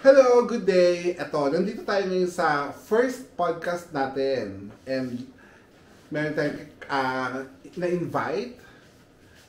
Hello, good day. Ito, nandito tayo ngayon sa first podcast natin. And meron tayong na-invite.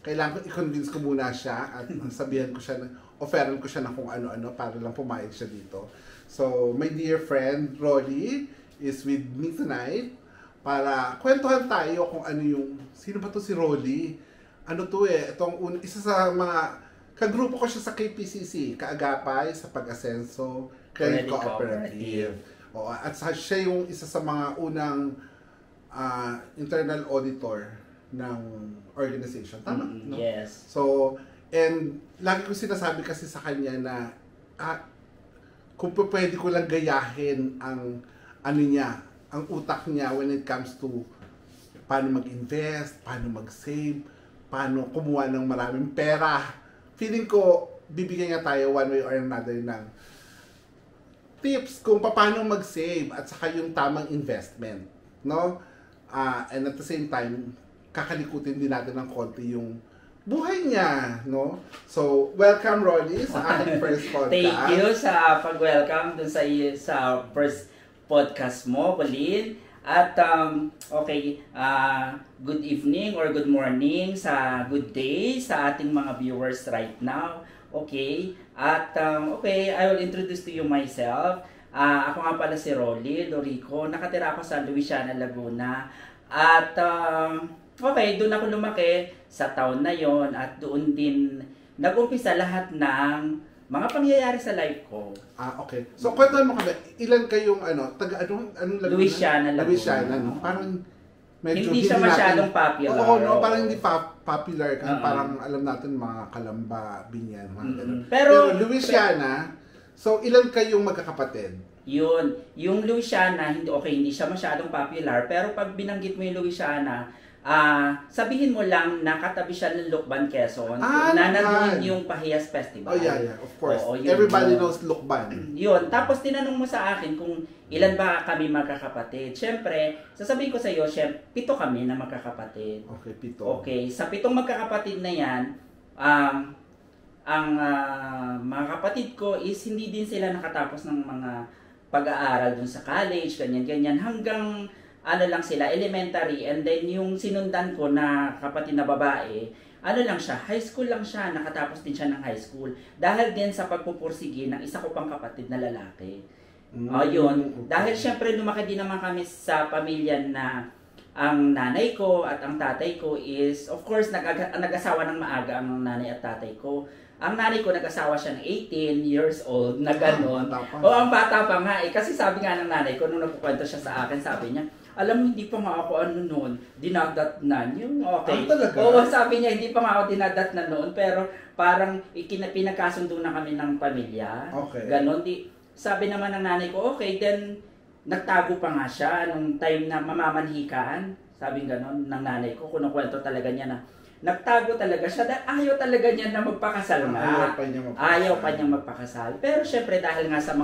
Kailangan ko i-convince ko muna siya at sabihan ko siya, offeran ko siya na kung ano-ano para lang pumayag siya dito. So, my dear friend, Rolly, is with me tonight para kwentuhan tayo kung ano yung, sino ba to si Rolly? Ano to itong isa sa mga, kagrupo ko siya sa KPCC, Kaagapay sa Pag-asenso Credit Cooperative. O, at siya yung isa sa mga unang internal auditor ng organization. Tama? No? Yes. So, and lagi ko sinasabi kasi sa kanya na kung pwede ko lang gayahin ang ang utak niya when it comes to paano mag-invest, paano mag-save, paano kumuha ng maraming pera. Feeling ko, bibigyan niya tayo one way or another ng tips kung paano mag-save at saka yung tamang investment. No? And at the same time, kakalikutin din natin ng konti yung buhay niya. No? So, welcome Rolly sa ating first podcast. Thank you sa pag-welcome dun sa first podcast mo, Pauline. At good evening or good morning sa good day sa ating mga viewers right now. Okay? At I will introduce to you myself. Ako nga pala si Rolly Dorico. Nakatira ako sa Luisiana, Laguna. At doon ako lumaki sa town na yon at doon din nag-umpisa lahat ng mga pangyayari sa life ko. Okay. So, kwentuhan mo kami, ilan kayong anong Laguna? Louisiana, Laguna. Louisiana, no? Parang medyo hindi siya masyadong popular. Oo, no? Parang hindi popular. Parang alam natin mga Kalamba, Binyan, mga ganun. Pero Louisiana, so ilan kayong magkakapatid? Yun. Yung Louisiana, hindi siya masyadong popular. Pero pag binanggit mo yung Louisiana, sabihin mo lang na katabi siya ng Lukban, Quezon. Na nandun yung Pahiyas Festival. Oh yeah, of course. Everybody knows Lukban. Yun. Tapos tinanong mo sa akin kung ilan ba kami magkakapatid. Siyempre, sasabihin ko sa iyo, 7 kami na magkakapatid. Okay, 7. Okay, sa 7 magkakapatid na yan, ang mga kapatid ko is hindi din sila nakatapos ng mga pag-aaral dun sa college, ganyan-ganyan, hanggang lang sila, elementary, and then yung sinundan ko na kapatid na babae, lang siya, high school lang siya, nakatapos din siya ng high school. Dahil din sa pagpupursige ng isa ko pang kapatid na lalaki. Yun. Dahil syempre lumaki din naman kami sa pamilya na ang nanay ko at ang tatay ko is, of course, nag-asawa ng maaga ang nanay at tatay ko. Ang nanay ko nag-asawa siya ng 18 years old, na gano'n. Ang bata pa nga eh. Kasi sabi nga ng nanay ko, nung nagkukwento siya sa akin, sabi niya, alam mo, hindi pa nga ako noon, dinadatnan. Yung okay. Oo, sabi niya, hindi pa nga ako dinadatnan noon, pero parang pinagkasundo na kami ng pamilya. Okay. Ganon. Sabi naman ng nanay ko, okay, then nagtago pa nga siya nung time na mamamanhikan. Sabi ganon ng nanay ko, kinukwento talaga niya na nagtago talaga siya dahil ayaw talaga niya na magpakasal nga. Ayaw pa niya magpakasal. Pero syempre dahil nga sa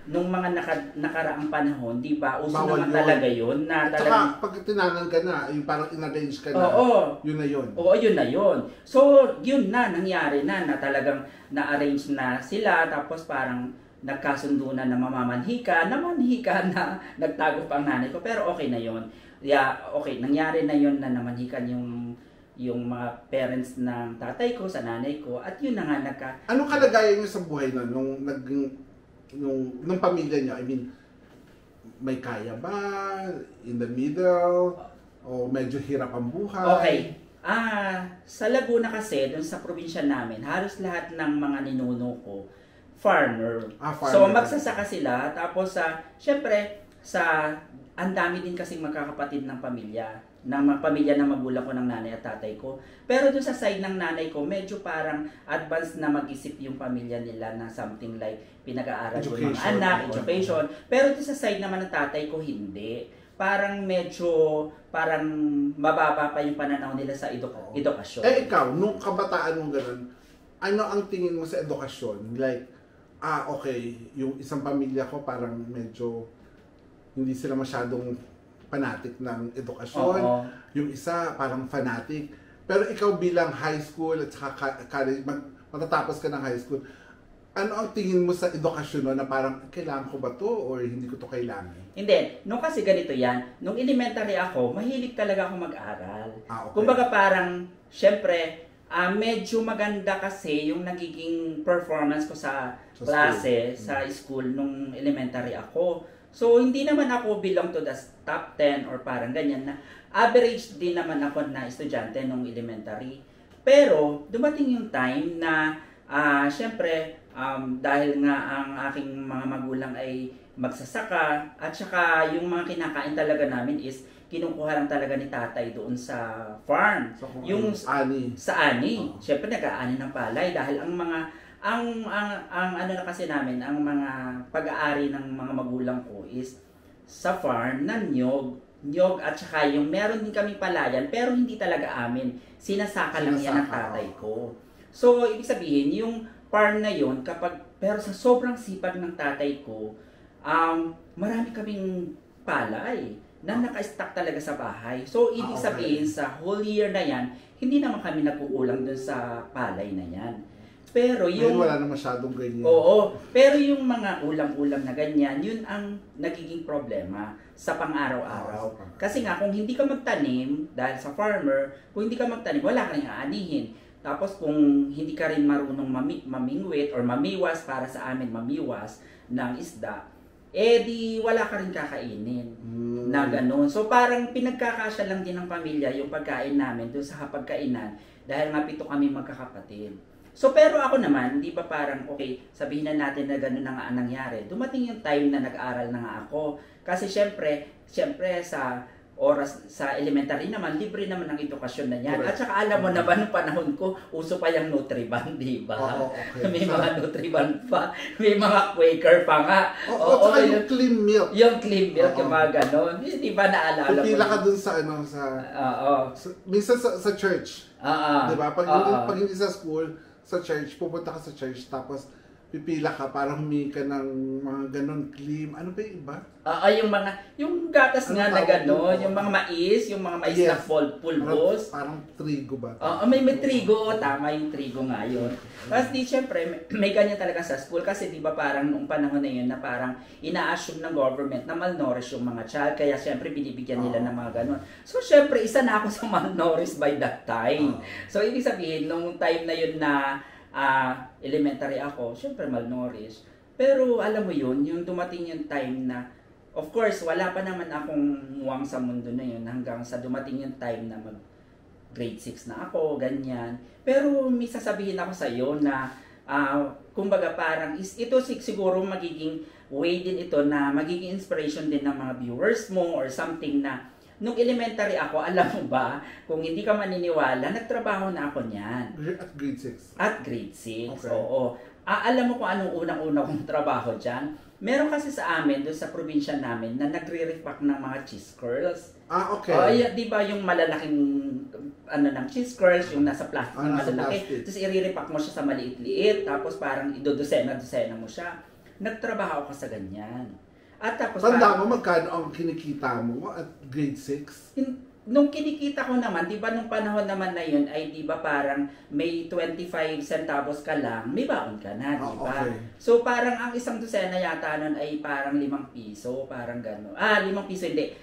nung mga nakaraang panahon, di ba, uso naman talaga yun. At saka, pag tinanan ka na, yung parang in-arrange ka na, yun na yun. Oo, yun na yun. So, yun na, nangyari na talagang na-arrange na sila, tapos parang nagkasundo na mamamanhika na nagtago pa ang nanay ko, pero okay na yun. Yeah, okay, nangyari na yun na namanhikan yung mga parents ng tatay ko, sa nanay ko, at yun na nga Anong kalagayan niyo sa buhay nung nung pamilya niyo? I mean, may kaya ba? In the middle? O medyo hirap ang buhay? Okay. Sa Laguna kasi, dun sa probinsya namin, halos lahat ng mga ninuno ko, farmer. Farmer. So, magsasaka sila. Tapos, syempre, ang dami din kasing magkakapatid ng pamilya. Ng pamilya ng magulang ko, ng nanay at tatay ko. Pero dun sa side ng nanay ko, medyo parang advanced na mag-isip yung pamilya nila na something like pinag-aaral yung mga anak, education. Pero dun sa side naman ng tatay ko, hindi. Parang mababa pa yung pananaw nila sa edukasyon. Ikaw, nung kabataan mo ganun, ano ang tingin mo sa edukasyon? Like, okay, yung isang pamilya ko parang medyo hindi sila masyadong fanatic ng edukasyon. Yung isa parang fanatic. Pero ikaw bilang high school at saka college, matatapos ka ng high school, Ano ang tingin mo sa edukasyon no, na parang kailangan ko ba to or hindi ko to kailangan? Hindi. Nung kasi ganito yan, nung elementary ako, mahilig talaga ako mag-aral. Okay. Kumbaga parang, syempre, medyo maganda kasi yung nagiging performance ko sa klase, sa school nung elementary ako. So, hindi naman ako belong to the top 10 or parang ganyan na average din naman ako na estudyante nung elementary. Pero, dumating yung time na, syempre, dahil nga ang aking mga magulang ay magsasaka at saka yung mga kinakain talaga namin is kinukuha lang talaga ni tatay doon sa farm. So, yung ani. Sa ani. Syempre nag-aani ng palay dahil ang mga ang ano na kasi namin, ang mga pag-aari ng mga magulang ko is sa farm na nyog at saka yung meron din kaming palayan pero hindi talaga amin. Sinasaka lang yan ng tatay ko. So ibig sabihin yung farm na yon pero sa sobrang sipag ng tatay ko, marami kaming palay na naka-stack talaga sa bahay. So, ibig sabihin, sa whole year na yan, hindi naman kami nagkukulang dun sa palay na yan. Pero yung... wala na masyadong ganyan. Oo. Pero yung mga ulam-ulam na ganyan, yun ang nagiging problema sa pang-araw-araw. Kasi nga, kung hindi ka magtanim, dahil sa farmer, kung hindi ka magtanim, wala ka rin aanihin. Tapos kung hindi ka rin marunong mamingwit or mamiwas, para sa amin mamiwas ng isda, di wala ka rin kakainin na gano'n. So parang pinagkakasya lang din ng pamilya yung pagkain namin doon sa hapagkainan dahil nga 7 kami magkakapatid. So pero ako naman, di ba parang okay, sabihin na natin na gano'n na nga ang nangyari. Dumating yung time na nag-aral na nga ako. Kasi syempre sa oras sa elementary naman, libre naman ang edukasyon na yan. Correct. At saka alam mo na ba, nung panahon ko, uso pa yung Nutriban, di ba? Okay. May mga Nutriban pa, may mga Quaker pa nga. At saka yung clean milk. Yung clean milk, yung mga ganon. Di ba naalala mo? Pipila ka dun sa minsan sa church. Di ba? Pag hindi sa school, sa church, pupunta ka sa church, tapos pipila ka para humingi ka ng mga ganon claim. Ano ba yung iba? Yung gatas nga na ganon, yung mga mais na pulbos. Parang trigo ba? May trigo, tama yung trigo nga yun. Tapos di syempre, may ganyan talaga sa school kasi di ba parang noong panahon na yun na parang ina-assume ng government na malnourished yung mga child, kaya syempre binibigyan nila ng mga ganon. So syempre, isa na ako sa malnourished by that time. So ibig sabihin, nung time na yun na elementary ako, syempre malnourished. Pero alam mo yun, yung dumating yung time na, of course, wala pa naman akong muwang sa mundo na yun hanggang sa dumating yung time na mag grade 6 na ako, ganyan. Pero may sasabihin ako sa iyo na, kumbaga parang, ito siguro magiging way din ito na magiging inspiration din ng mga viewers mo or something na, nung elementary ako, alam mo ba, kung hindi ka maniniwala, nagtrabaho na ako niyan. At grade 6? At grade 6, okay. Oo. Alam mo kung anong unang-una kong trabaho dyan? Meron kasi sa amin, doon sa probinsya namin, na nagre-repack ng mga cheese curls. Okay. Di ba yung malalaking ng cheese curls, yung nasa plastic na malalaki. Tapos i-repack mo siya sa maliit-liit, tapos parang idodosena mo siya. Nagtrabaho ako sa ganyan. At tapos tanda mo magkano ang kinikita mo at grade 6? Nung kinikita ko naman, di ba nung panahon naman na yun, ay di ba parang may 25 centavos ka lang, may baon ka na, di ba? Okay. So parang ang isang dosena yata nun ay parang 5 piso, parang gano'n. 5 piso, hindi.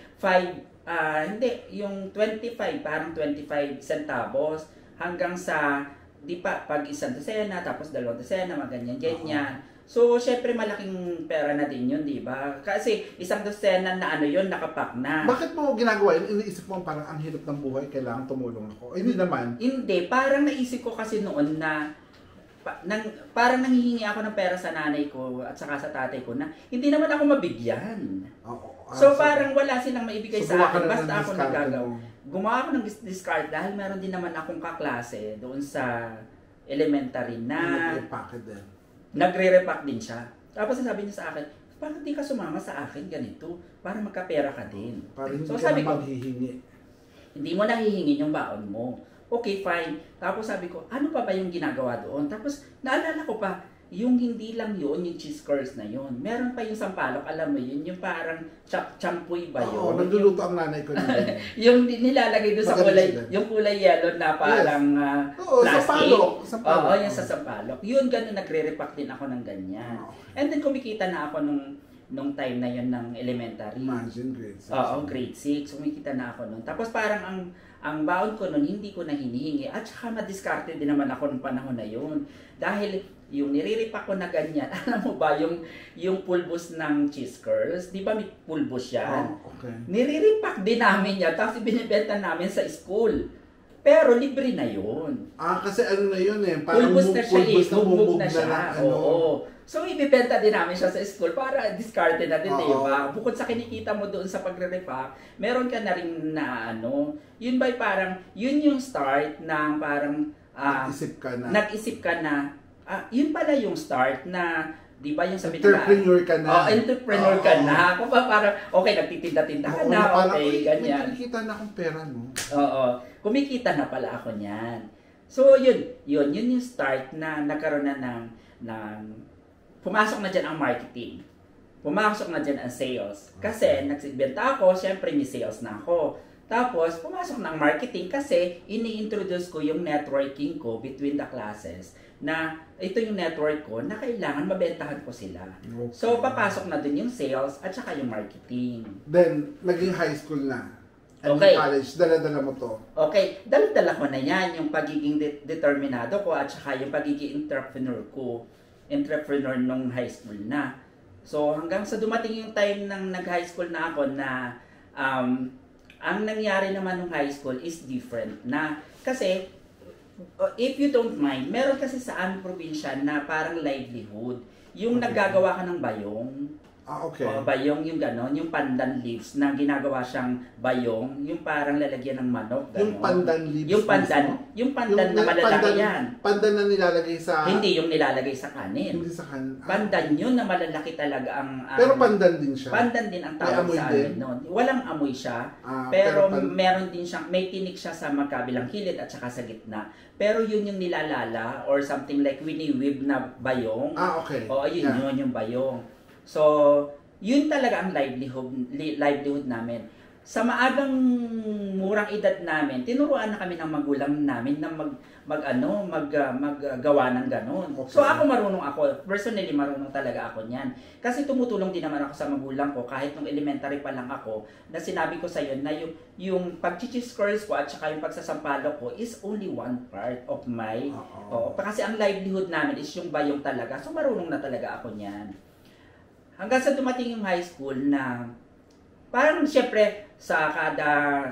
Hindi, yung 25, parang 25 centavos hanggang sa, di pa, pag isang dosena, tapos 2 dosena, ganyan. So, syempre malaking pera na din yun, di ba? Kasi isang dosena na yun, nakapack na. Bakit mo ginagawa yun? Iniisip mo parang ang hirap ng buhay, kailangan tumulong ako. Hindi naman. Hindi, parang naisip ko kasi noon na parang nanghihingi ako ng pera sa nanay ko at saka sa tatay ko na hindi naman ako mabigyan. So parang wala silang maibigay sa akin, basta ako nagagawa. Gumawa ako ng discard dahil meron din naman akong kaklase doon sa elementary na nagre-repack din siya. Tapos sabi niya sa akin, bakit di ka sumama sa akin ganito? Para magkapera ka din. So sabi ko, maghihingi. Hindi mo nahihingi yung baon mo. Okay, fine. Tapos sabi ko, ano pa ba yung ginagawa doon? Tapos naalala ko pa, yung hindi lang yun, yung cheese curls na yun. Meron pa yung sampalok, alam mo yun, yung parang champuy ba yun? Oo, nagluluto ang nanay ko nila. Yung nilalagay doon sa kulay, yung kulay yellow na parang Oo, plastic. sampalok. Oo, yung sa sampalok. Yun, ganun, nagre-repack din ako ng ganyan. And then kumikita na ako nung time na yun ng elementary. Imagine, grade 6. Oo, grade 6. Kumikita na ako nun. Tapos parang ang baon ko nun, hindi ko na hinihingi. At saka madiskarte din naman ako nung panahon na yun. Dahil yung niriripak ko na ganyan, alam mo ba, yung pulbos ng cheese curls, di ba may pulbos yan? Oh, okay. Niriripak din namin yan, tapos binibenta namin sa school. Pero libre na yun. Kasi ano na yun parang pulbos na siya pulbos na siya. Oo. So, ibibenta din namin siya sa school para discard na din, di ba? Bukod sa kinikita mo doon sa pagre-repack, meron ka na rin na yun ba parang, yun yung start ng parang, nag-isip ka na, yun pala yung start na, di ba yung sabi nila? Entrepreneur ka na. Entrepreneur ka na. Kung ba parang, okay, nagtitinda-tinda ka na, okay, ganyan. May kumikita na akong pera, no? Oo. Kumikita na pala ako niyan. So, yun yung start na nagkaroon na ng pumasok na dyan ang marketing. Pumasok na dyan ang sales. Kasi, nagsibenta ako, syempre may sales na ako. Tapos, pumasok na ang marketing kasi ini-introduce ko yung networking ko between the classes na ito yung network ko na kailangan mabentahan ko sila. Okay. So, papasok na dun yung sales at saka yung marketing. Then, naging high school na. And okay. College, dala-dala mo to. Okay, dala-dala ko na yan, yung pagiging determinado ko at saka yung pagiging entrepreneur nung high school na. So, hanggang sa dumating yung time ng nag-high school na ako na ang nangyari naman nung high school is different na kasi if you don't mind, meron kasi sa aming probinsya na parang livelihood. Yung naggagawa ka ng bayong. Okay. Bayong yung gano'n, yung pandan leaves na ginagawa siyang bayong, yung parang lalagyan ng manok, gano'n. Yung pandan leaves. Yung pandan na malalaki yan. Pandan na nilalagay sa... Hindi yung nilalagay sa kanin. Hindi sa kanin. Pandan yun na malalaki talaga ang... Pero pandan din siya. Pandan din ang tawag sa amin noon. Walang amoy siya, pero meron din siyang, may tinik siya sa magkabilang kilid at saka sa gitna. Pero yun yung nilalala or something like wini-weave na bayong. Okay. Oo, yun yung bayong. So, yun talaga ang livelihood namin. Sa maagang murang edad namin, tinuruan na kami ng magulang namin na maggawa ng ganun. Okay. So ako personally marunong talaga ako niyan. Kasi tumutulong din naman ako sa magulang ko kahit nung elementary pa lang ako na sinabi ko sa iyo na yung pag-cheese curls ko at saka yung pagsasampalok ko is only one part of my kasi ang livelihood namin is yung bayong talaga. So marunong na talaga ako niyan. Hanggang sa dumating yung high school na parang siyempre sa kada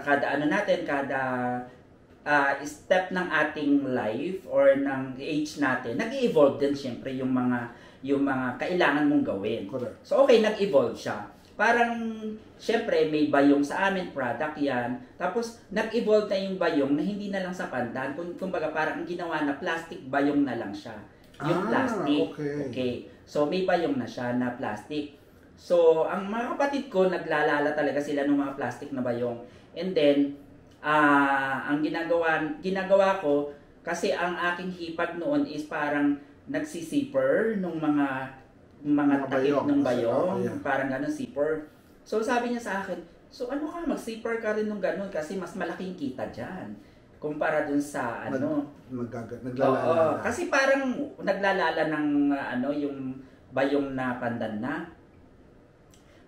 step ng ating life or ng age natin, nag-evolve din siyempre yung mga kailangan mong gawin. Correct. So okay, nag-evolve siya. Parang siyempre may bayong sa amin, product yan. Tapos nag-evolve na yung bayong na hindi na lang sa pandan. Kumbaga parang ang ginawa na plastic bayong na lang siya. Yung plastic. Okay. So, may bayong na siya na plastic. So, ang mga kapatid ko, naglalala talaga sila ng mga plastic na bayong. And then, ang ginagawa ko, kasi ang aking hipag noon is parang nagsisipper nung mga takip ng bayong. Parang ganun, zipper. So, sabi niya sa akin, so ano ka, mag-zipper ka rin nung ganun kasi mas malaking kita dyan. Kumpara dun sa naglalala. Kasi parang naglalala ng yung bayong na pandan na.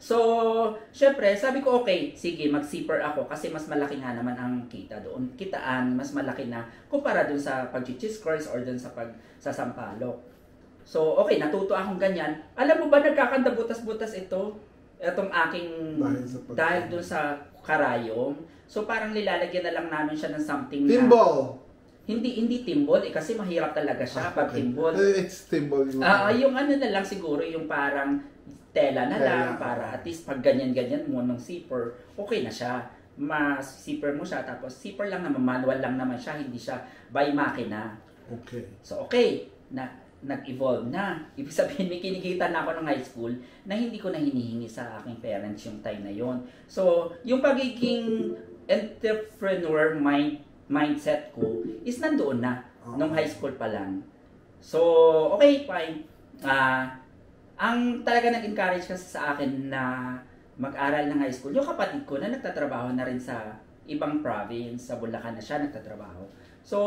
So, syempre, sabi ko okay, sige, mag-zipper ako kasi mas malaki nga naman ang kita doon. Kitaan, mas malaki na kumpara dun sa pag-cheese curls or dun sa pagsasampalok. So, okay, natuto akong ganyan. Alam mo ba, nagkakanda butas-butas itong aking dahil dun sa karayom. So parang nilalagyan na lang namin siya ng something timbol. Hindi timbol kasi mahirap talaga siya pag timbol. It's timbol. Yung na lang siguro yung parang tela na lang para at least pag ganyan-ganyan mo ng zipper, okay na siya. Ma-zipper mo siya tapos zipper lang naman, manual lang naman siya, hindi siya by makina. Okay. So okay, nag-evolve na. Ibig sabihin, may kinikita na ako ng high school na hindi ko na hinihingi sa aking parents yung time na yon. So, yung pagiging entrepreneur mindset ko is nandoon na nung high school pa lang. So, okay, fine. ang talaga nag-encourage kasi sa akin na mag-aral ng high school, yung kapatid ko na nagtatrabaho na rin sa ibang province, sa Bulacan na siya nagtatrabaho. So,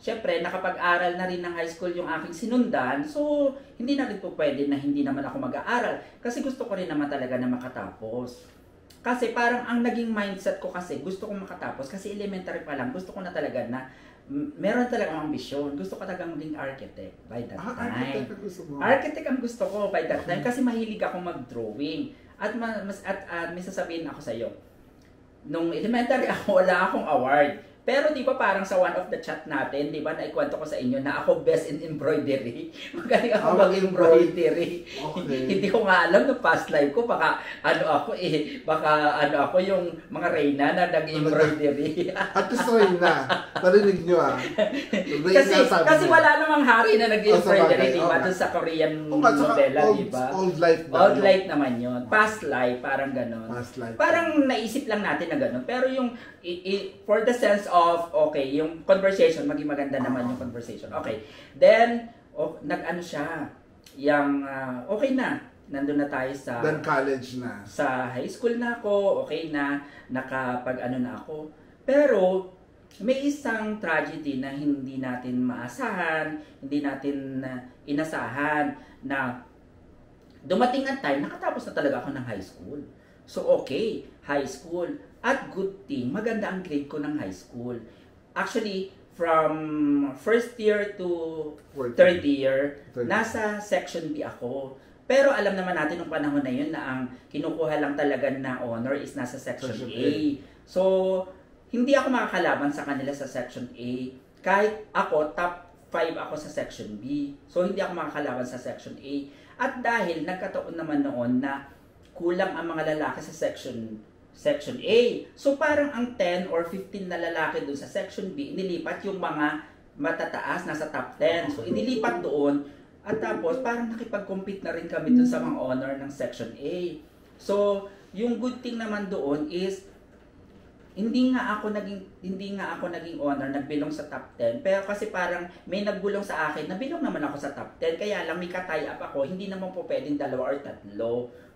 syempre, nakapag-aral na rin ng high school yung aking sinundan, so hindi na rin po pwede na hindi naman ako mag-aaral. Kasi gusto ko rin naman talaga na makatapos. Kasi parang ang naging mindset ko kasi, gusto kong makatapos, kasi elementary pa lang, gusto ko na talaga na meron talaga akong ambisyon. Gusto ko talaga maging architect by that time. Architect ang gusto mo? Architect ang gusto ko by that time kasi mahilig ako mag-drawing. At may sasabihin ako sa iyo. Nung elementary ako, wala akong award. Pero di ba parang sa one of the chat natin, di ba naikwento ko sa inyo na ako best in embroidery. Magaling ako mag-embroidery. Okay. Hindi ko nga alam no past life ko, baka ako yung mga reyna na nag-embroidery. At least Reyna. Narinig nyo Kasi wala namang hari na nag-embroidery, di ba? Doon sa Korean novela, di ba? Old life. Old life naman yun. Past life, parang ganon. Past life. Parang naisip lang natin na ganon. Pero yung, for the sense of, okay, yung conversation, maging maganda naman yung conversation. Okay. Then, nag-ano siya, okay na. Nandun na tayo sa... Then college na. Sa high school na ako, okay na, nakapag-ano na ako. Pero, may isang tragedy na hindi natin maasahan, hindi natin inasahan, na dumating ang time, nakatapos na talaga ako ng high school. So, okay, high school. At good thing, maganda ang grade ko ng high school. Actually, from first year to third year, nasa section B ako. Pero alam naman natin nung panahon na yun na ang kinukuha lang talaga na honor is nasa section A. So, hindi ako makakalaban sa kanila sa section A. Kahit ako, top 5 ako sa section B. So, hindi ako makakalaban sa section A. At dahil nagkataon naman noon na kulang ang mga lalaki sa section A. So parang ang 10 or 15 na lalaki doon sa section B, inilipat yung mga matataas, nasa top 10. So inilipat doon at tapos parang nakipag-compete na rin kami doon sa mga honor ng section A. So yung good thing naman doon is hindi nga ako naging honor, nagbilong sa top 10. Pero kasi parang may nagbulong sa akin, nabilong naman ako sa top 10. Kaya lang may ka-tie up ako, hindi naman po pwedeng 2 or 3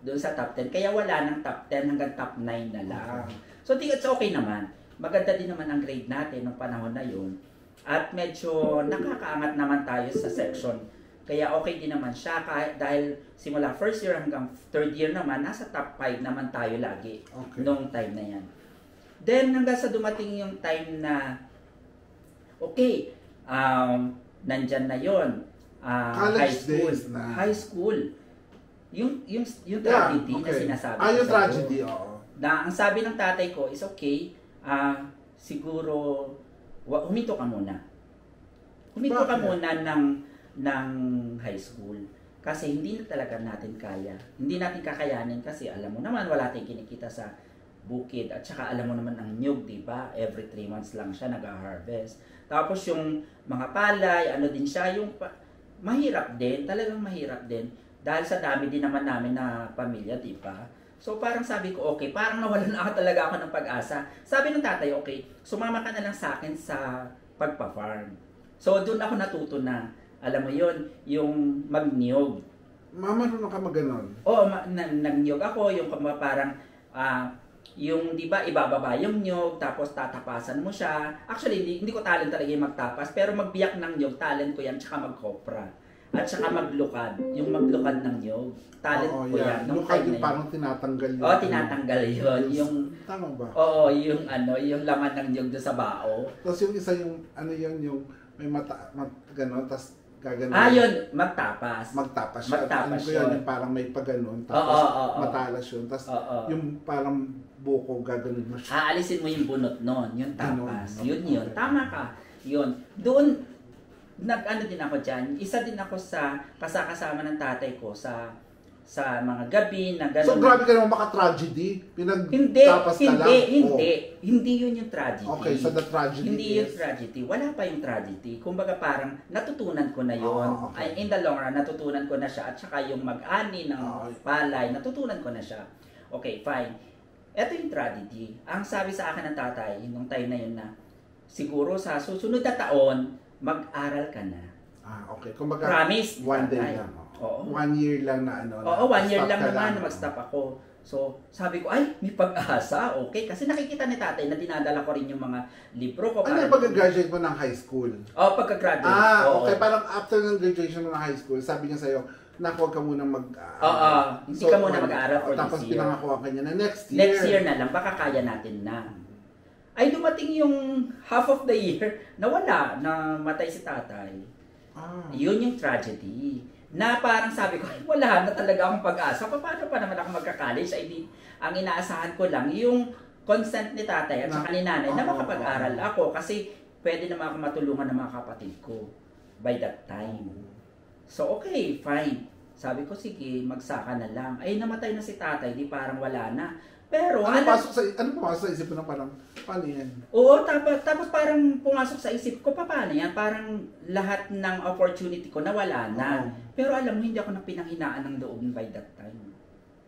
doon sa top 10. Kaya wala nang top 10 hanggang top 9 na lang. So it's okay naman. Maganda din naman ang grade natin nung panahon na yun. At medyo nakakaangat naman tayo sa section. Kaya okay din naman siya dahil simula first year hanggang third year naman, nasa top 5 naman tayo lagi nung time na yan. Then, hanggang sa dumating yung time na, okay, nandyan na yun. High school. High school. Yung tragedy na sinasabi ko. Yung tragedy, oo. Na, ang sabi ng tatay ko is, okay, siguro, huminto ka muna. Huminto ka muna ng high school. Kasi hindi na talaga natin kaya. Hindi natin kakayanin kasi alam mo naman, wala tayong kinikita sa bukid at saka alam mo naman ang niyog, di ba? Every 3 months lang siya nag-harvest. Tapos yung mga palay, ano din siya, yung mahirap din, talagang mahirap din dahil sa dami din naman namin na pamilya, di ba? So parang sabi ko, okay, parang nawalan na talaga ako ng pag-asa. Sabi ng tatay, okay, sumama ka na lang sa akin sa pagpa-farm. So doon ako natuto na, alam mo yon, yung magniyog. Marunong ka mag-ganon? Oo, nagniyog ako, yung parang yung di ba ibababa yung nyog tapos tatapasan mo siya. Actually hindi ko talent talaga yung magtapas, pero magbiyak ng nyog talent ko yan, tsaka magkopra at tsaka maglukad, yung maglukad ng nyog talent ko yan. Lukad yung parang tinatanggal yun. Tinatanggal yun yung tama ba? Oo, yung yung laman ng nyog doon sa bao. Tapos yung isa yung yung may mata ganon, tapos gaganon. Yun, magtapas. Magtapas siya. Magtapas yun. Yung parang may paganon, tapos matalas yun. Tapos yung parang buko, gaganon mo siya. Aalisin mo yung bunot nun, yung tapas. Yun. Tama ka. Yun. Doon, nag-ano din ako dyan. Isa din ako sa kasama ng tatay ko sa mga gabi na gano'n. So grabe ka naman maka-tragedy? Pinagtapas ka lang? Hindi yun yung tragedy. Okay, so the tragedy Hindi yung tragedy. Wala pa yung tragedy. Kumbaga parang natutunan ko na yun. Okay. In the long run, natutunan ko na siya. At saka yung mag-ani ng palay, natutunan ko na siya. Okay, fine. Ito yung tragedy. Ang sabi sa akin ng tatay, nung time na yun na, siguro sa susunod na taon, mag-aral ka na. Okay. Kumbaga, promise. one day lang. Oo. 1 year lang na ano. Oo, 1 year lang naman na no? mag-stop ako. So, sabi ko, ay, may pag-asa, okay. Kasi nakikita ni tatay na dinadala ko rin yung mga libro ko. Ano yung pag-graduate mo ng high school? Oo, pagka-graduate. Okay. Parang after ng graduation mo ng high school, sabi niya sa'yo, huwag ka munang Oo, hindi ka muna mag-aaral for tapos this year. Tapos pinangakuha ka niya na next year. Next year na lang, baka kaya natin na. Ay, dumating yung half of the year na wala, na matay si tatay. Yun yung tragedy. Na parang sabi ko, ay, wala na talaga akong pag-asa. Paano pa naman ako magka-college? Ay, ang inaasahan ko lang, yung consent ni tatay at saka ni nanay na makapag-aral ako. Kasi pwede naman ako matulungan ng mga kapatid ko by that time. So, okay, fine. Sabi ko, sige, magsaka na lang. Ay, namatay na si tatay, di parang wala na. Pero, ano pumasok sa isip mo na parang, paano yan? Oo, tapos parang pumasok sa isip ko, paano yan? Parang lahat ng opportunity ko nawala na. Pero alam mo, hindi ako na pinanghinaan ng loob by that time.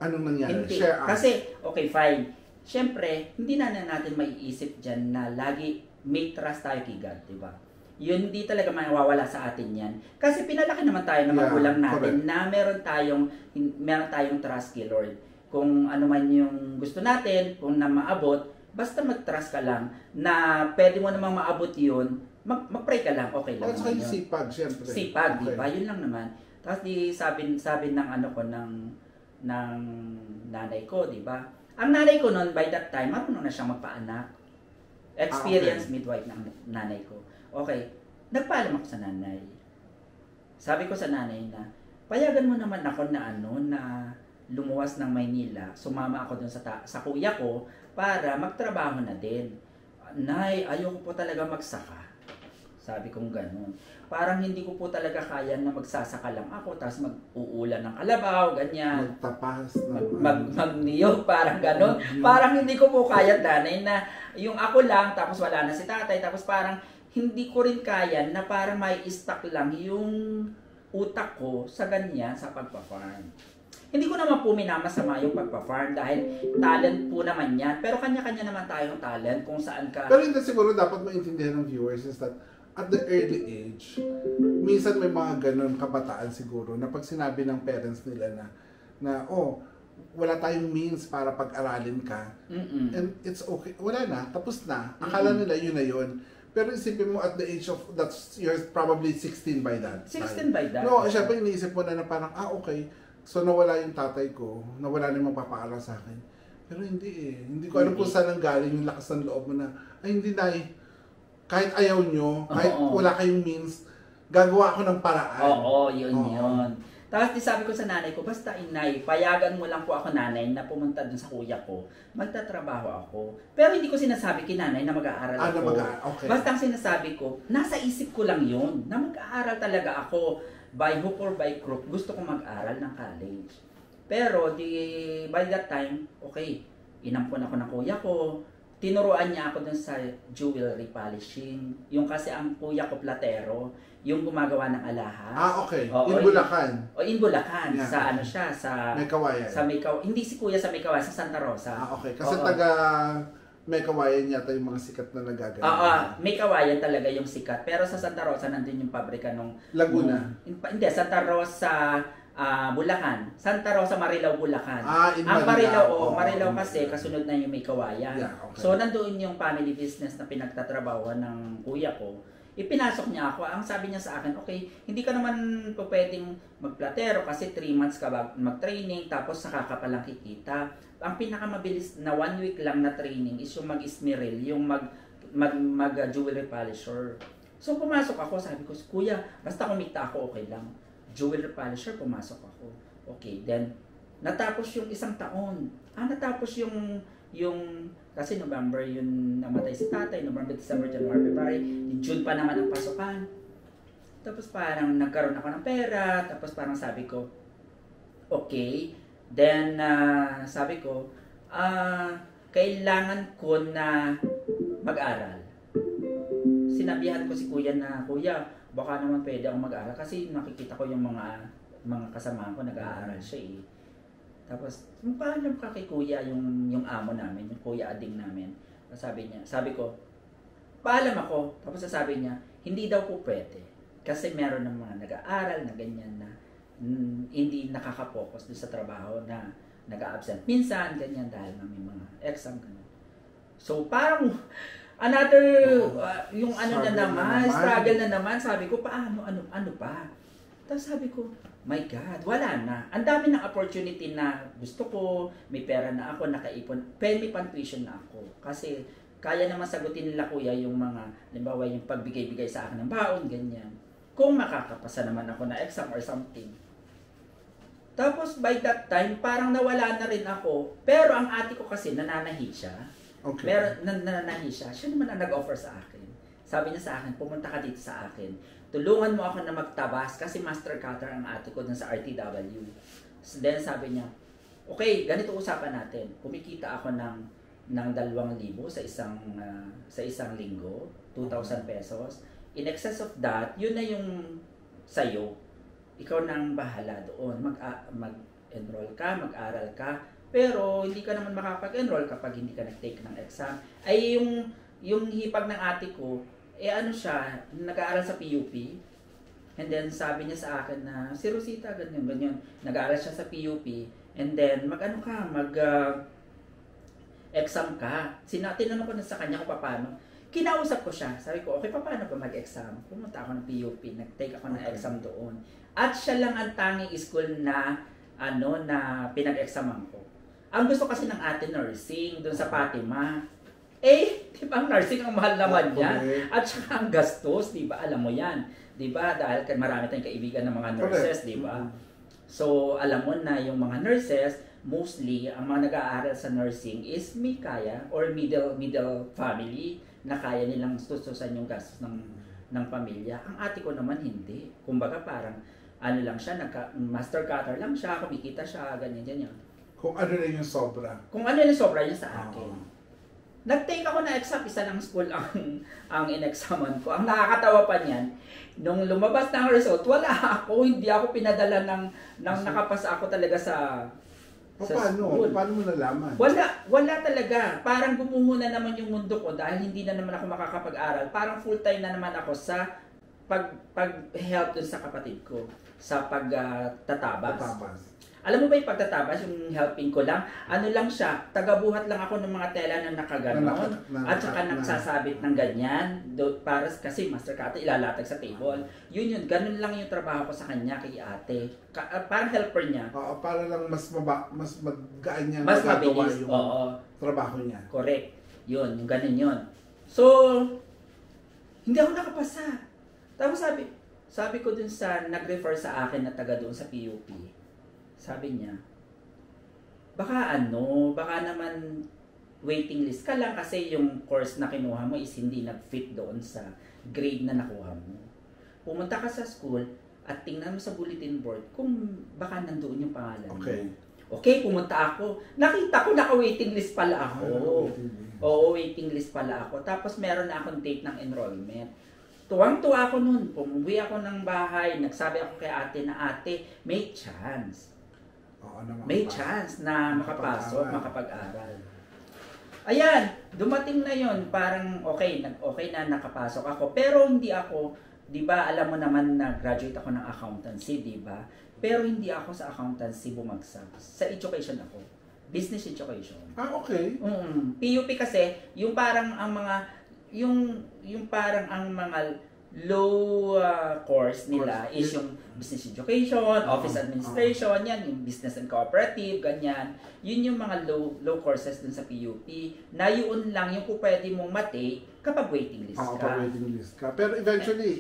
Anong nangyari? Hindi. Share us. Kasi, okay, fine. Siyempre, hindi na natin maiisip dyan na lagi may trust tayo kay God, di ba? Yun, hindi talaga mawawala sa atin yan. Kasi pinalaki naman tayo ng magulang natin na meron tayong trust kay Lord. Kung ano man yung gusto natin, kung na maabot, basta mag-trust ka lang na pwede mo namang maabot yun, mag-pray ka lang, okay lang. At sipag, syempre. Sipag, di ba? Yun lang naman. Tapos sabi ng ano ko, ng nanay ko, di ba? Ang nanay ko noon, by that time, marunong na siyang magpaanak. Experience midwife ng nanay ko. Okay, nagpaalam ako sa nanay. Sabi ko sa nanay na, payagan mo naman ako na lumuwas ng Maynila, sumama ako dun sa kuya ko para magtrabaho na din. Nay, ayoko po talaga magsaka. Sabi kong ganun. Parang hindi ko po talaga kaya na magsasaka lang ako, tapos mag-uulan ng kalabaw, ganyan. Magtapas. Magniyog, parang ganun. Parang hindi ko po kaya, nanay, na yung ako lang, tapos wala na si tatay, tapos parang hindi ko rin kaya na parang may stuck lang yung utak ko sa ganyan, sa pagpa-farm. Hindi ko naman po minamasama yung pagpa-farm dahil talent po naman yan. Pero kanya-kanya naman tayong talent kung saan ka... Pero hindi siguro dapat maintindihan ng viewers is that at the early age, minsan may mga ganun kabataan siguro na pag sinabi ng parents nila na wala tayong means para pag-aralin ka. And it's okay. Wala na. Tapos na. Akala nila yun na yun. Pero isipin mo at the age of, you're probably 16 by that 16 by that. No, syempre iniisip mo na parang, okay. So nawala yung tatay ko, nawala na yung magpapaaral sa akin. Pero hindi eh. Hindi ko alam kung saan ang galing yung lakas ng loob mo na, ay hindi na kahit ayaw nyo, kahit wala kayong means, gagawa ako ng paraan. Oo, yun. Tapos sabi ko sa nanay ko, basta inay, payagan mo lang po ako nanay na pumunta dun sa kuya ko, magtatrabaho ako. Pero hindi ko sinasabi kay nanay na mag-aaral ako. Okay. Basta ang sinasabi ko, nasa isip ko lang yun, na mag-aaral talaga ako. By hook or by crook, gusto kong mag-aral ng college. Pero by that time, okay, inampon ako ng kuya ko, tinuruan niya ako dun sa jewelry polishing. Yung kasi ang kuya ko platero, yung gumagawa ng alahas. Okay. In Bulacan. In Bulacan. Yeah. Sa Maykawayan. Hindi si kuya sa Maykawayan, sa Santa Rosa. Okay. Kasi Maykawayan yata yung mga sikat na nagagana. Maykawayan talaga yung sikat. Pero sa Santa Rosa, nandun yung pabrika nung... Laguna? Hindi, Santa Rosa, Bulacan. Santa Rosa, Marilao, Bulacan. In ang Marilao, Marilao kasi, kasunod na yung Maykawayan. Yeah, okay. So, nandun yung family business na pinagtatrabahuan ng kuya ko. Ipinasok niya ako. Ang sabi niya sa akin, okay, hindi ka naman po pwedeng magplatero kasi 3 months ka mag-training, tapos saka ka palang kikita. Ang pinakamabilis na 1 week lang na training is yung mag-esmeril, yung mag-jewelry polisher. So pumasok ako, sabi ko, kuya, basta kumita ako, okay lang. Jewelry polisher, pumasok ako. Okay, then, natapos yung 1 taon. Natapos yung kasi November yun namatay si tatay, November, December, January, February, June pa naman ang pasukan. Tapos parang nagkaroon ako ng pera, tapos parang sabi ko, okay, then sabi ko, kailangan ko na mag-aral. Sinabihan ko si kuya na, kuya, baka naman pwede akong mag-aral kasi nakikita ko yung mga kasama ko, nag-aaral siya eh. Tapos, paalam ka kay kuya yung amo namin, yung kuya ading namin. Sabi ko, paalam ako. Tapos sabi niya, hindi daw po pwede. Kasi meron ng mga nag-aaral na ganyan na hindi nakaka-focus doon sa trabaho na nag-a-absent. Minsan, ganyan dahil na may mga exam. Ganyan. So, parang another, yung ano na naman, struggle na naman. Sabi ko, paano, ano pa? Tapos sabi ko, my God, wala na. Ang dami ng opportunity na gusto ko, may pera na ako, nakaipon, may pan-tuition na ako. Kasi, kaya naman sagutin nila kuya yung mga, halimbawa yung pagbigay-bigay sa akin ng baon, ganyan. Kung makakapasa naman ako na exam or something. Tapos by that time, parang nawala na rin ako. Pero ang ate ko kasi, nananahi siya. Okay. Pero nananahi siya. Siya naman ang nag-offer sa akin. Sabi niya sa akin, pumunta ka dito sa akin. Tulungan mo ako na magtabas kasi master cutter ang ate ko dun sa RTW. Then sabi niya, okay, ganito usapan natin. Kumikita ako ng 2,000 sa isang linggo, 2,000 pesos. In excess of that, yun na yung sayo. Ikaw nang bahala doon. Mag-enroll ka, mag-aral ka. Pero hindi ka naman makapag-enroll kapag hindi ka nag-take ng exam. Ay yung hipag ng ate ko, ano siya, nag-aaral sa PUP. And then sabi niya sa akin na, si Rosita, ganyan. Nag-aaral siya sa PUP. And then, exam ka. Tinanong ko na sa kanya kung paano. Kinausap ko siya. Sabi ko, okay, paano ba mag-exam? Pumunta ako ng PUP. Nag-take ako ng exam doon. At siya lang ang tanging school na pinag-examan ko. Ang gusto kasi ng ate nursing doon sa Fatima. Di ba ang nursing ang mahal naman yan? At saka ang gastos, di ba? Alam mo yan. Di ba? Dahil marami tayong kaibigan ng mga nurses, di ba? So, alam mo na yung mga nurses, mostly, ang mga nag-aaral sa nursing is may kaya or middle family na kaya nilang tustusan yung gastos ng pamilya. Ang ate ko naman hindi. Kumbaga parang lang siya, master cutter lang siya, kumikita siya, ganyan. Kung ano na yung sobra. Kung ano yung sobra niya sa akin. Nag-take ako na exam, isa ng school ang in-examan ko. Ang nakakatawa pa niyan, nung lumabas na ang result, wala ako, hindi ako pinadala ng nakapasa ako talaga sa school. Paano mo nalaman? Wala talaga. Parang gumuho na naman yung mundo ko dahil hindi na naman ako makakapag-aral. Parang full-time na naman ako sa pag-help dun sa kapatid ko. Sa pagtatabas. Alam mo ba yung pagtatabas, yung helping ko lang? Ano lang siya, tagabuhat lang ako ng mga tela na nakaganon. At saka nagsasabit ng ganyan. Para kasi master cutter, ilalatag sa table. Yun, ganun lang yung trabaho ko sa kanya kay ate. Parang helper niya. Para lang mas maggaan niya. Mas mabilis. Trabaho niya. Correct. Yun, yung ganun yun. So, hindi ako nakapasa. Tapos sabi ko dun sa nag-refer sa akin na taga doon sa PUP. Sabi niya, baka naman waiting list ka lang kasi yung course na kinuha mo is hindi nag-fit doon sa grade na nakuha mo. Pumunta ka sa school at tingnan mo sa bulletin board kung baka nandoon yung pangalan mo. Okay, pumunta ako. Nakita ko naka-waiting list pala ako. Oo, waiting list pala ako. Tapos meron na akong date ng enrollment. Tuwang-tuwa ako nun. Pumuwi ako ng bahay. Nagsabi ako kay ate na, ate, may chance. May chance na makapasok, makapag-aral. Ayan, dumating na yon, parang okay na nakapasok ako. Pero hindi ako, di ba, alam mo naman na graduate ako ng accountancy, di ba? Pero hindi ako sa accountancy bumagsak. Sa education ako. Business education. Okay. PUP kasi, yung parang ang mga, yung parang ang mga low course nila is yung business education, office administration, yan, yung business and cooperative, ganyan. Yun yung mga low courses dun sa PUP, na yun lang yung kung pwede mong matake kapag waiting list ka. Kapag waiting list ka. Pero eventually,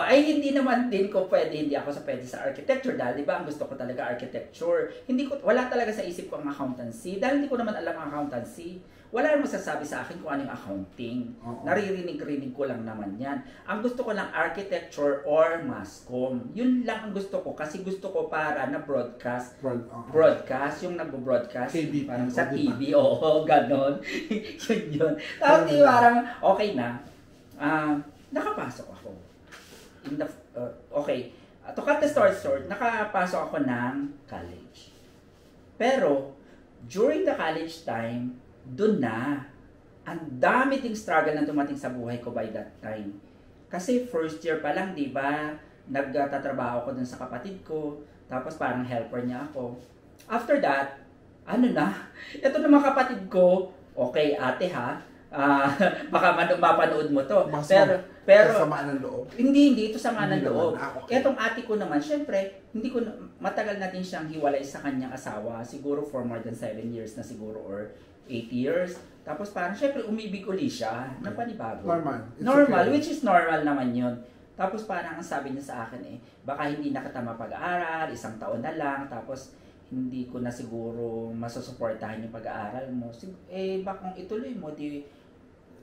ay hindi naman din ko hindi ako pwede sa architecture dahil di ba ang gusto ko talaga architecture. Wala talaga sa isip ko ang accountancy dahil hindi ko naman alam ang accountancy. Wala namang masasabi sa akin kung ano yung accounting. Naririnig-rinig ko lang naman yan. Ang gusto ko lang architecture or mass comm. Yun lang ang gusto ko kasi gusto ko para na broadcast. Broadcast, yung nagbo-broadcast. KBP. Parang sa TV, ganon. yun. Tapos parang okay na. Nakapasok ako. Okay. To cut the story short, nakapasok ako ng college. Pero, during the college time, doon na, ang dami ding struggle na dumating sa buhay ko by that time. Kasi first year pa lang, di ba, nagtatrabaho ko dun sa kapatid ko, tapos parang helper niya ako. After that, ito naman kapatid ko, okay ate ha, baka mapanood mo to. Pero samaan ng loob? Hindi ito samaan ng loob. Okay. Etong ate ko naman, syempre, matagal natin siyang hiwalay sa kanyang asawa, siguro for more than 7 years na siguro or 8 years. Tapos parang syempre umibig uli siya na panibago. Normal, okay. Which is normal naman yun. Tapos parang ang sabi niya sa akin baka hindi na kita mapag-aaral, 1 taon na lang, tapos hindi ko na siguro masusuportahan yung pag-aaral mo. Baka kung ituloy mo,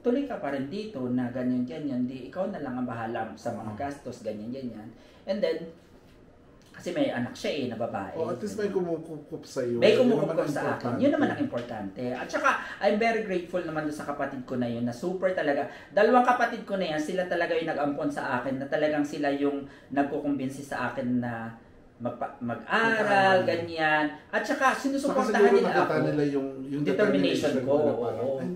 tuloy ka pa rin dito na ganyan, di ikaw na lang ang bahala sa mga gastos, ganyan. And then, kasi may anak siya na babae. At least may kumukup sa'yo. May kumukup sa akin. Yun naman ang importante. At saka, I'm very grateful naman doon sa kapatid ko na yun, na super talaga. 2 kapatid ko na yan, sila talaga yung nag-ampon sa akin, na talagang sila yung nagkukumbinsi sa akin na mag-aral, ganyan. At saka, sinusuportahan nila ako. Nila yung determination ko.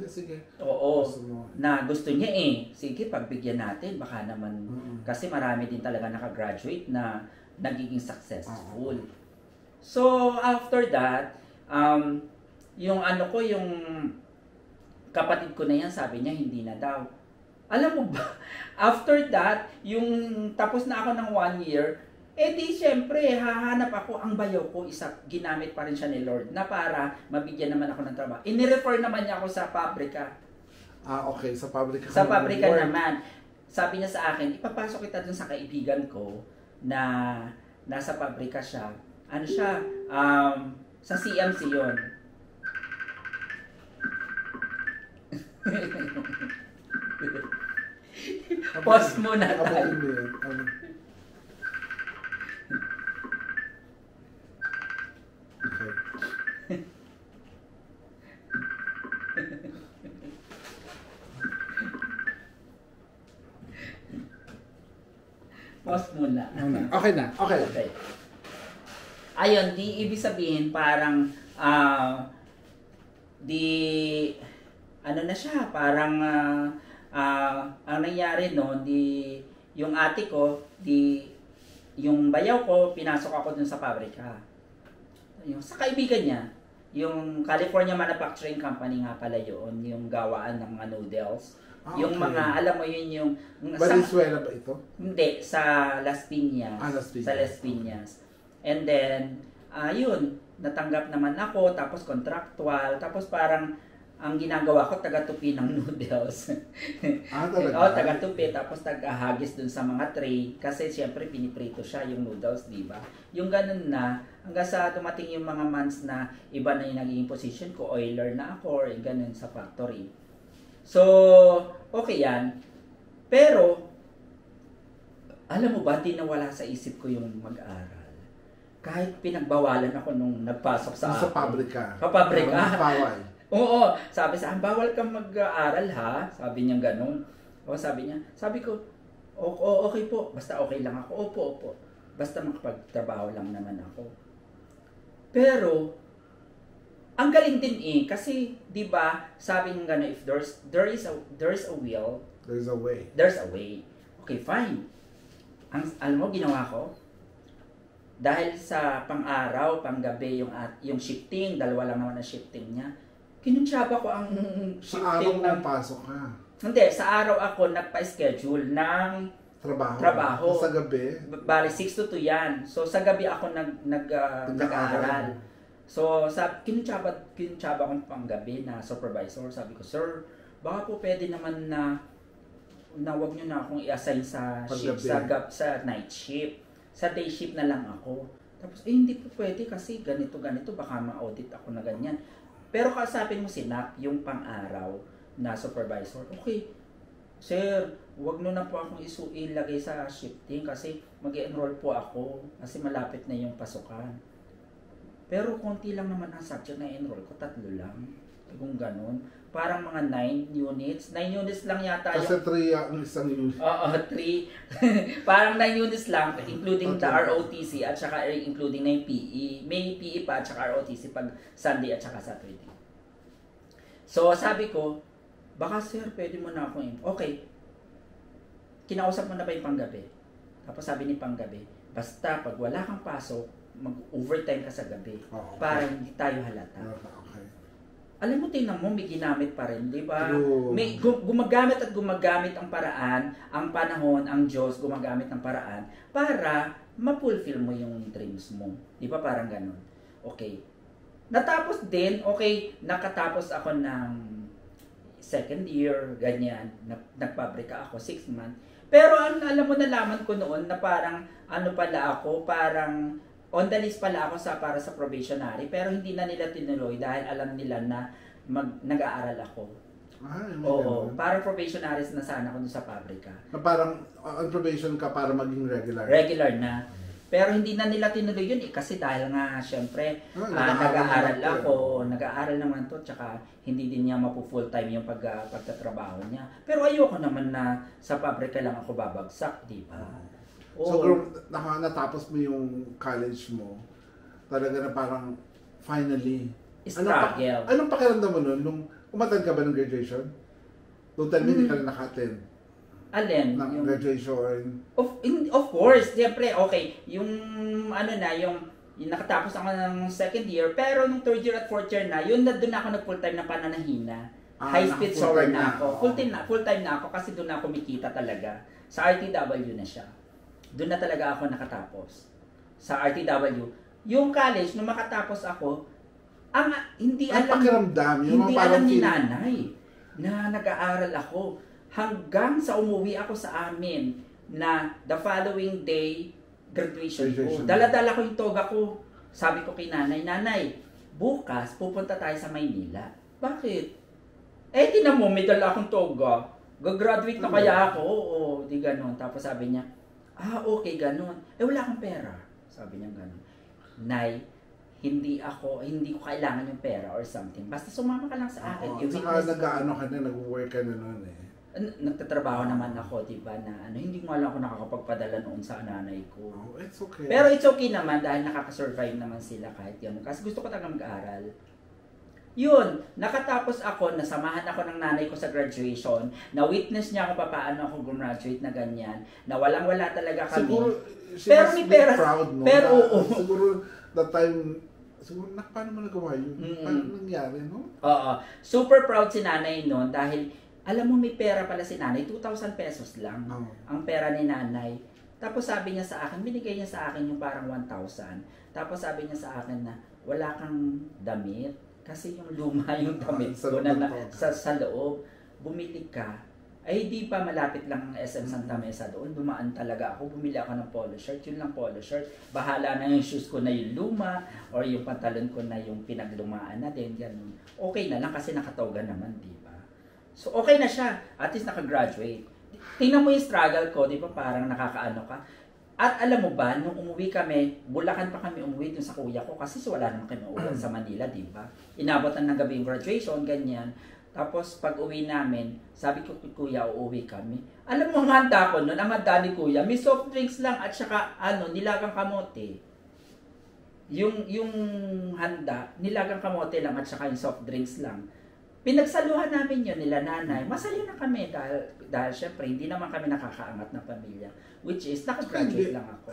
Sige. Oo. Na gusto niya sige, pagbigyan natin. Baka naman, kasi marami din talaga nakagraduate na nagiging successful. So, after that, yung kapatid ko na yan, sabi niya, hindi na daw. Alam mo ba, after that, yung tapos na ako ng 1 year, di syempre, hahanap ako, ang bayaw ko, ginamit pa rin siya ni Lord na para mabigyan naman ako ng trabaho. Inirefer naman niya ako sa pabrika. Okay, sa pabrika. Sa pabrika naman. Sabi niya sa akin, ipapasok kita dun sa kaibigan ko na nasa pabrika siya. Ano siya? Sa CMC yun. Pause muna tayo. Okay. Pause muna. Okay na. Okay. Ayun, di ibig sabihin parang ano na siya, parang ang nangyari no, yung ate ko, yung bayaw ko, pinasok ako dun sa pabrika. Yung sa kaibigan niya, yung California Manufacturing Company nga pala yun, yung gawaan ng mga noodles. Yung okay. Mga, alam mo yun yung... Valenzuela ba ito? Hindi, sa Las Piñas. Sa Las Piñas. And then, yun, natanggap naman ako, tapos contractual, tapos parang ang ginagawa ko, taga-tupi ng noodles. Talaga? Oo, taga-tupi, tapos taga-hagis dun sa mga tray. Kasi siyempre, piniprito siya yung noodles, di ba? Yung ganun na, hanggang sa dumating yung mga months na iba na yung naging position ko, oiler na ako, or ganun sa factory. So, okay yan. Pero, alam mo ba, di nawala sa isip ko yung mag-aral. Kahit pinagbawalan ako nung nagpasok sa pabrika. Sa pabrika. Bawal. Oo, sabi sa akin, bawal kang mag-aaral ha. Sabi niya ganun. O sabi ko, okay po, basta okay lang ako. Opo. Basta makapagtrabaho lang naman ako. Pero, ang galing din kasi 'di ba, sabi ng gano'n, if there's a will, there's a way. There's a way. Okay, fine. Alam mo ginawa ko? Dahil sa pang-araw, pang-gabi yung shifting, 2 lang naman ang shifting niya. Kinuntsaba ko ang shifting ng pasok ka. Hindi, sa araw ako nagpa-schedule ng trabaho. Sa gabi? Bali 6 to 2 yan. So sa gabi ako nag-aaral. So, kinuntsaba kong panggabi na supervisor. Sabi ko, sir, baka po pwede naman na wag nyo na akong i-assign sa shift, sa night shift. Sa day shift na lang ako. Tapos, hindi po pwede kasi ganito, baka ma-audit ako na ganyan. Pero kausapin mo si Nap, yung pang-araw na supervisor. Okay, sir, wag nyo na po akong ilagay sa shifting kasi mag-enroll po ako kasi malapit na yung pasukan. Pero konti lang naman ang subject na enroll ko, 3 lang. Kung ganun. Parang mga 9 units. 9 units lang yata yung... Kasi 3 ang isang unit. Oo, 3. Parang 9 units lang, including the ROTC at saka including na yung PE. May PE pa at saka ROTC pag Sunday at saka Saturday. So, sabi ko, baka sir, pwede mo na akong... Okay. Kinausap mo na ba yung panggabi? Tapos sabi ni Panggabi, basta pag wala kang pasok, mag-overtime ka sa gabi Okay. para hindi tayo halata. Okay. Alam mo, tingnan mo, may ginamit pa rin, di ba? True. May gumagamit at gumagamit ang paraan, ang panahon, ang Diyos gumagamit ng paraan para ma-fulfill mo yung dreams mo. Di ba? Parang ganun. Okay. Natapos din, okay, nakatapos ako ng second year, ganyan. Nagpabrika ako, 6 months. Pero alam mo, nalaman ko noon na parang, ano pala ako, parang on the list pala ako para sa probationary, pero hindi na nila tinuloy dahil alam nila na nag-aaral ako. Oo, parang probationaries na sana ako dun sa pabrika. Na parang on probation ka para maging regular. Regular na. Pero hindi na nila tinuloy yun kasi dahil nga syempre nag-aaral ako, nag-aaral naman to, tsaka hindi din niya mapu-full time yung pagtatrabaho niya. Pero ayoko naman na sa pabrika lang ako babagsak, di ba? So, kung natapos mo yung college mo, talaga na parang finally, struggle. Anong pakiramdam mo nun? Nung umattend ka ba ng graduation? Don't tell me hindi ka na naka-attend. Alin? Ng graduation? Of course, siyempre, okay, yung nakatapos ako ng second year, pero nung third year at fourth year na, yun na doon ako nag-full-time na pananahina. High-speed sower na ako. Full-time na ako kasi doon na ako kumikita talaga. Sa RTW na siya. Doon na talaga ako nakatapos. Sa RTW. Yung college, nung makatapos ako, hindi alam ni nanay na nag-aaral ako. Hanggang sa umuwi ako sa amin na the following day, graduation ko. Dala-dala ko yung toga ko. Sabi ko kay nanay, Nanay, bukas pupunta tayo sa Maynila. Bakit? Tinan mo, may dala akong toga. Gagraduate na kaya ako? Oo, di ganun. Tapos sabi niya, okay, ganun. Wala akong pera. Sabi niya ganun. Nay, hindi ko kailangan yung pera or something. Basta sumama ka lang sa akin. Saka nag-work ka na noon eh. Nagtatrabaho naman ako, di ba, na hindi mo alam ako nakakapagpadala noon sa nanay ko. It's okay. Pero it's okay naman dahil nakaka-survive naman sila kahit yun. Kasi gusto ko talaga mag-aaral. Yun, nakatapos ako, nasamahan ako ng nanay ko sa graduation, na-witness niya ako paano ako gumraduate na ganyan, na walang-wala talaga kami. Siguro, pero may pera, proud mo. Pero siguro, that time, paano mo nagawa yun? Paano nangyari, no? Oo. Super proud si nanay noon dahil, alam mo, may pera pala si nanay, 2,000 pesos lang ang pera ni nanay. Tapos sabi niya sa akin, binigay niya sa akin yung parang 1,000. Tapos sabi niya sa akin na, wala kang damit. Kasi yung luma yung damit ko sa loob, bumili ka. Di pa malapit lang ang SM Santa Mesa doon. Dumaan talaga ako, bumili ako ng polo shirt. Yun lang polo shirt. Bahala na yung shoes ko na yung luma or yung pantalon ko na yung pinaglumaan na din. Ganun. Okay na lang kasi nakatoga naman, di ba? So okay na siya. At least nakagraduate. Tingnan mo yung struggle ko, di ba? Parang nakakaano ka. At alam mo ba, nung umuwi kami, Bulacan pa kami umuwi dun sa kuya ko kasi wala naman kami uuwi sa Manila, di ba? Inabotan ng gabi yung graduation, ganyan. Tapos pag uwi namin, sabi ko kay kuya, uuwi kami. Alam mo, ang handa ko nun, ang handa ni kuya, may soft drinks lang at saka nilagang kamote. Yung handa, nilagang kamote lang at saka yung soft drinks lang. Pinagsaluhan namin yun nila nanay. Masaya na kami dahil syempre hindi naman kami nakakaangat na pamilya. Which is, nakagraduate lang ako.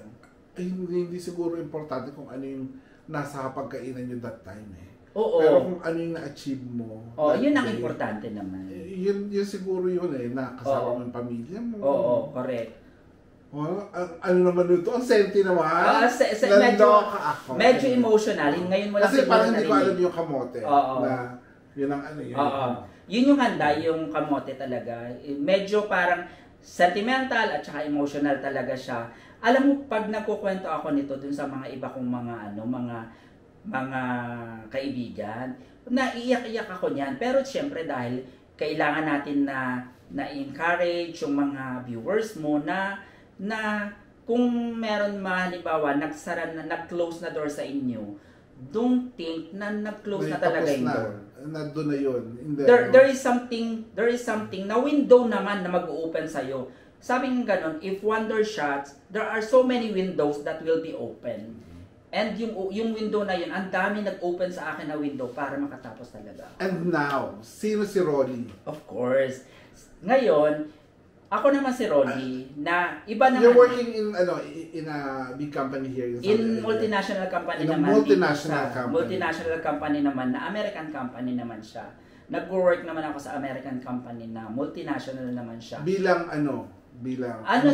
Hindi siguro importante kung ano yung nasa pagkainan nyo that time eh. Oo. Pero kung ano yung na-achieve mo. Yun ang importante naman. Yun siguro yun eh, na kasama mo yung pamilya mo. Oo, correct. Ano naman ito? Ang senti naman. Medyo emotional. Ngayon mo lang kasi parang hindi ko alam yung kamote. Na yun ang ano yun. Yun yung handa, yung kamote talaga. Medyo parang sentimental at saka emotional talaga siya. Alam mo, pag nagkukwento ako nito dun sa mga iba kong mga kaibigan, naiiyak-iyak ako niyan. Pero siyempre dahil kailangan natin na encourage yung mga viewers mo na kung meron halimbawa nag-close na door sa inyo, don't think na nag-close na talaga yung door. Doon na yun. There is something na window naman na mag-open sa'yo. Sabi ng ganon, if one door shuts, there are so many windows that will be open. And yung window na yun, ang dami nag-open sa akin na window para makatapos talaga. And now, sino si Rolly? Of course. Ngayon, Ako naman si Rolly, na iba naman. You're working in a big company here in Saudi Arabia. Multinational company In a naman. multinational company. Multinational company naman na American company naman siya. Nag-work naman ako sa American company na multinational naman siya. Bilang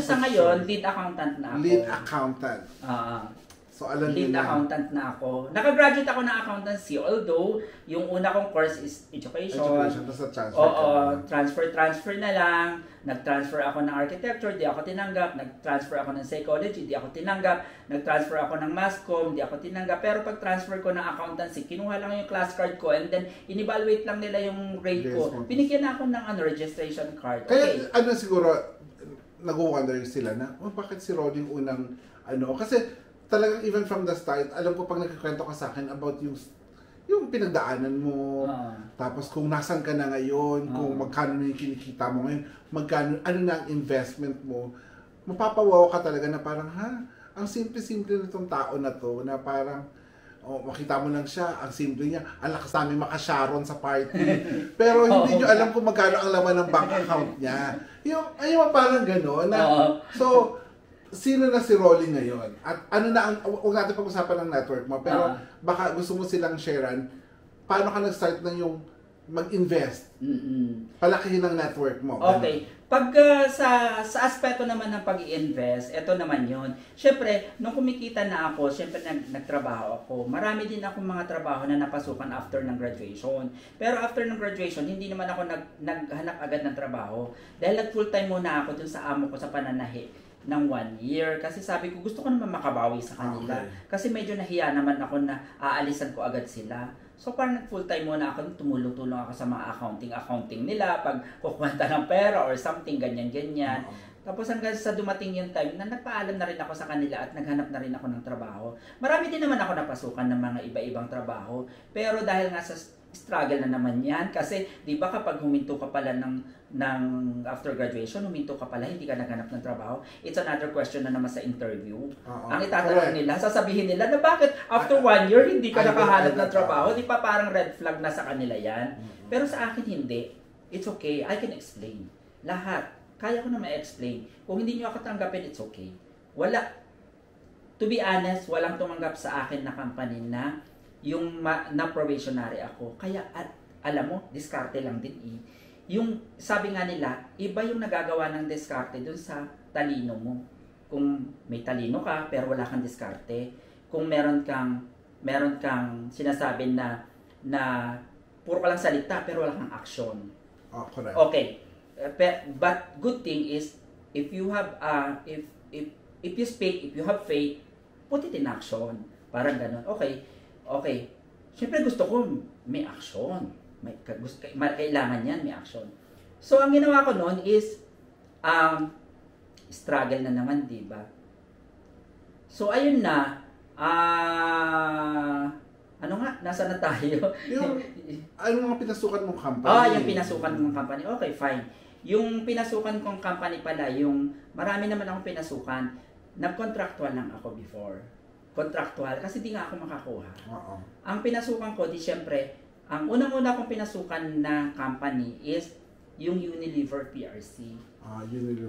sa ngayon, lead accountant na ako. Lead accountant. So, alam lead accountant na ako. Nakagraduate ako ng accountancy, although yung una kong course is education. Tapos transfer. Transfer na lang. Nag-transfer ako ng architecture, di ako tinanggap. Nag-transfer ako ng psychology, di ako tinanggap. Nag-transfer ako ng mass comm, di ako tinanggap. Pero pag transfer ko ng accountancy, kinuha lang yung class card ko and then in-evaluate lang nila yung grade ko. Binigyan na ako ng registration card. Okay. Kaya siguro, nag-wonder sila na, bakit si Rod yung unang kasi talagang even from the start, alam ko pag nagkikwento ka sa akin about yung pinagdaanan mo, tapos kung nasan ka na ngayon, kung magkano na yung kinikita mo ngayon, ano na ang investment mo, mapapawaw ka talaga na parang, ang simple-simple nitong tao na to, na parang, makita mo lang siya, ang simple niya, ang lakas namin makasharon sa party, pero hindi nyo alam kung magkano ang laman ng bank account niya. Yung parang gano'n, so, sino na si Rolly ngayon? At ano na huwag natin pag-usapan ng network mo, pero baka gusto mo silang sharean, paano ka nag-start na yung mag-invest? Palakihin ang network mo. Okay. Pag sa aspeto naman ng pag-i-invest, ito naman yun. Siyempre, nung kumikita na ako, siyempre nagtrabaho ako. Marami din akong mga trabaho na napasukan after ng graduation. Pero after ng graduation, hindi naman ako naghanap agad ng trabaho. Dahil nag-full-time muna ako dun sa amo ko sa pananahi ng 1 year. Kasi sabi ko, gusto ko naman makabawi sa kanila. Kasi medyo nahiya naman ako na aalisan ko agad sila. So parang full-time muna ako, tumulong-tulong ako sa mga accounting nila, pag kukwenta ng pera or something, ganyan-ganyan. Tapos hanggang sa dumating yung time na nagpaalam na rin ako sa kanila at naghanap na rin ako ng trabaho. Marami din naman ako napasukan ng mga iba-ibang trabaho. Pero dahil nga sa struggle na naman yan, kasi di ba kapag huminto ka pala ng after graduation, huminto ka pala, hindi ka naghanap ng trabaho, it's another question na naman sa interview. Ang itatanong nila, sasabihin nila na bakit after 1 year hindi ka nakahanap ng trabaho, di pa parang red flag na sa kanila yan. Pero sa akin hindi. It's okay, I can explain. Lahat. Kaya ko na ma-explain. Kung hindi nyo ako tanggapin, it's okay. To be honest, walang tumanggap sa akin na company na yung na-probationary ako. Kaya, alam mo, diskarte lang din Yung, sabi nga nila, iba yung nagagawa ng diskarte dun sa talino mo. Kung may talino ka, pero wala kang diskarte. Kung meron kang sinasabi na puro ka lang salita, pero wala kang action. Correct. Okay. But good thing is, if you have, if you speak, if you have faith, put it in action. Parang ganun. Okay. Siyempre gusto ko may action. Kailangan yan, may action. So, ang ginawa ko noon is, struggle na naman, di ba? So, ayun na. Nasa na tayo? Ano mga pinasukan mong company? Yung pinasukan mong company. Okay, fine. Yung pinasukan kong company pala, marami naman akong pinasukan. Nag-contractual lang ako before. Contractual, kasi di nga ako makakuha. Ang pinasukan ko, siyempre, ang unang-una kong pinasukan na company is yung Unilever PRC.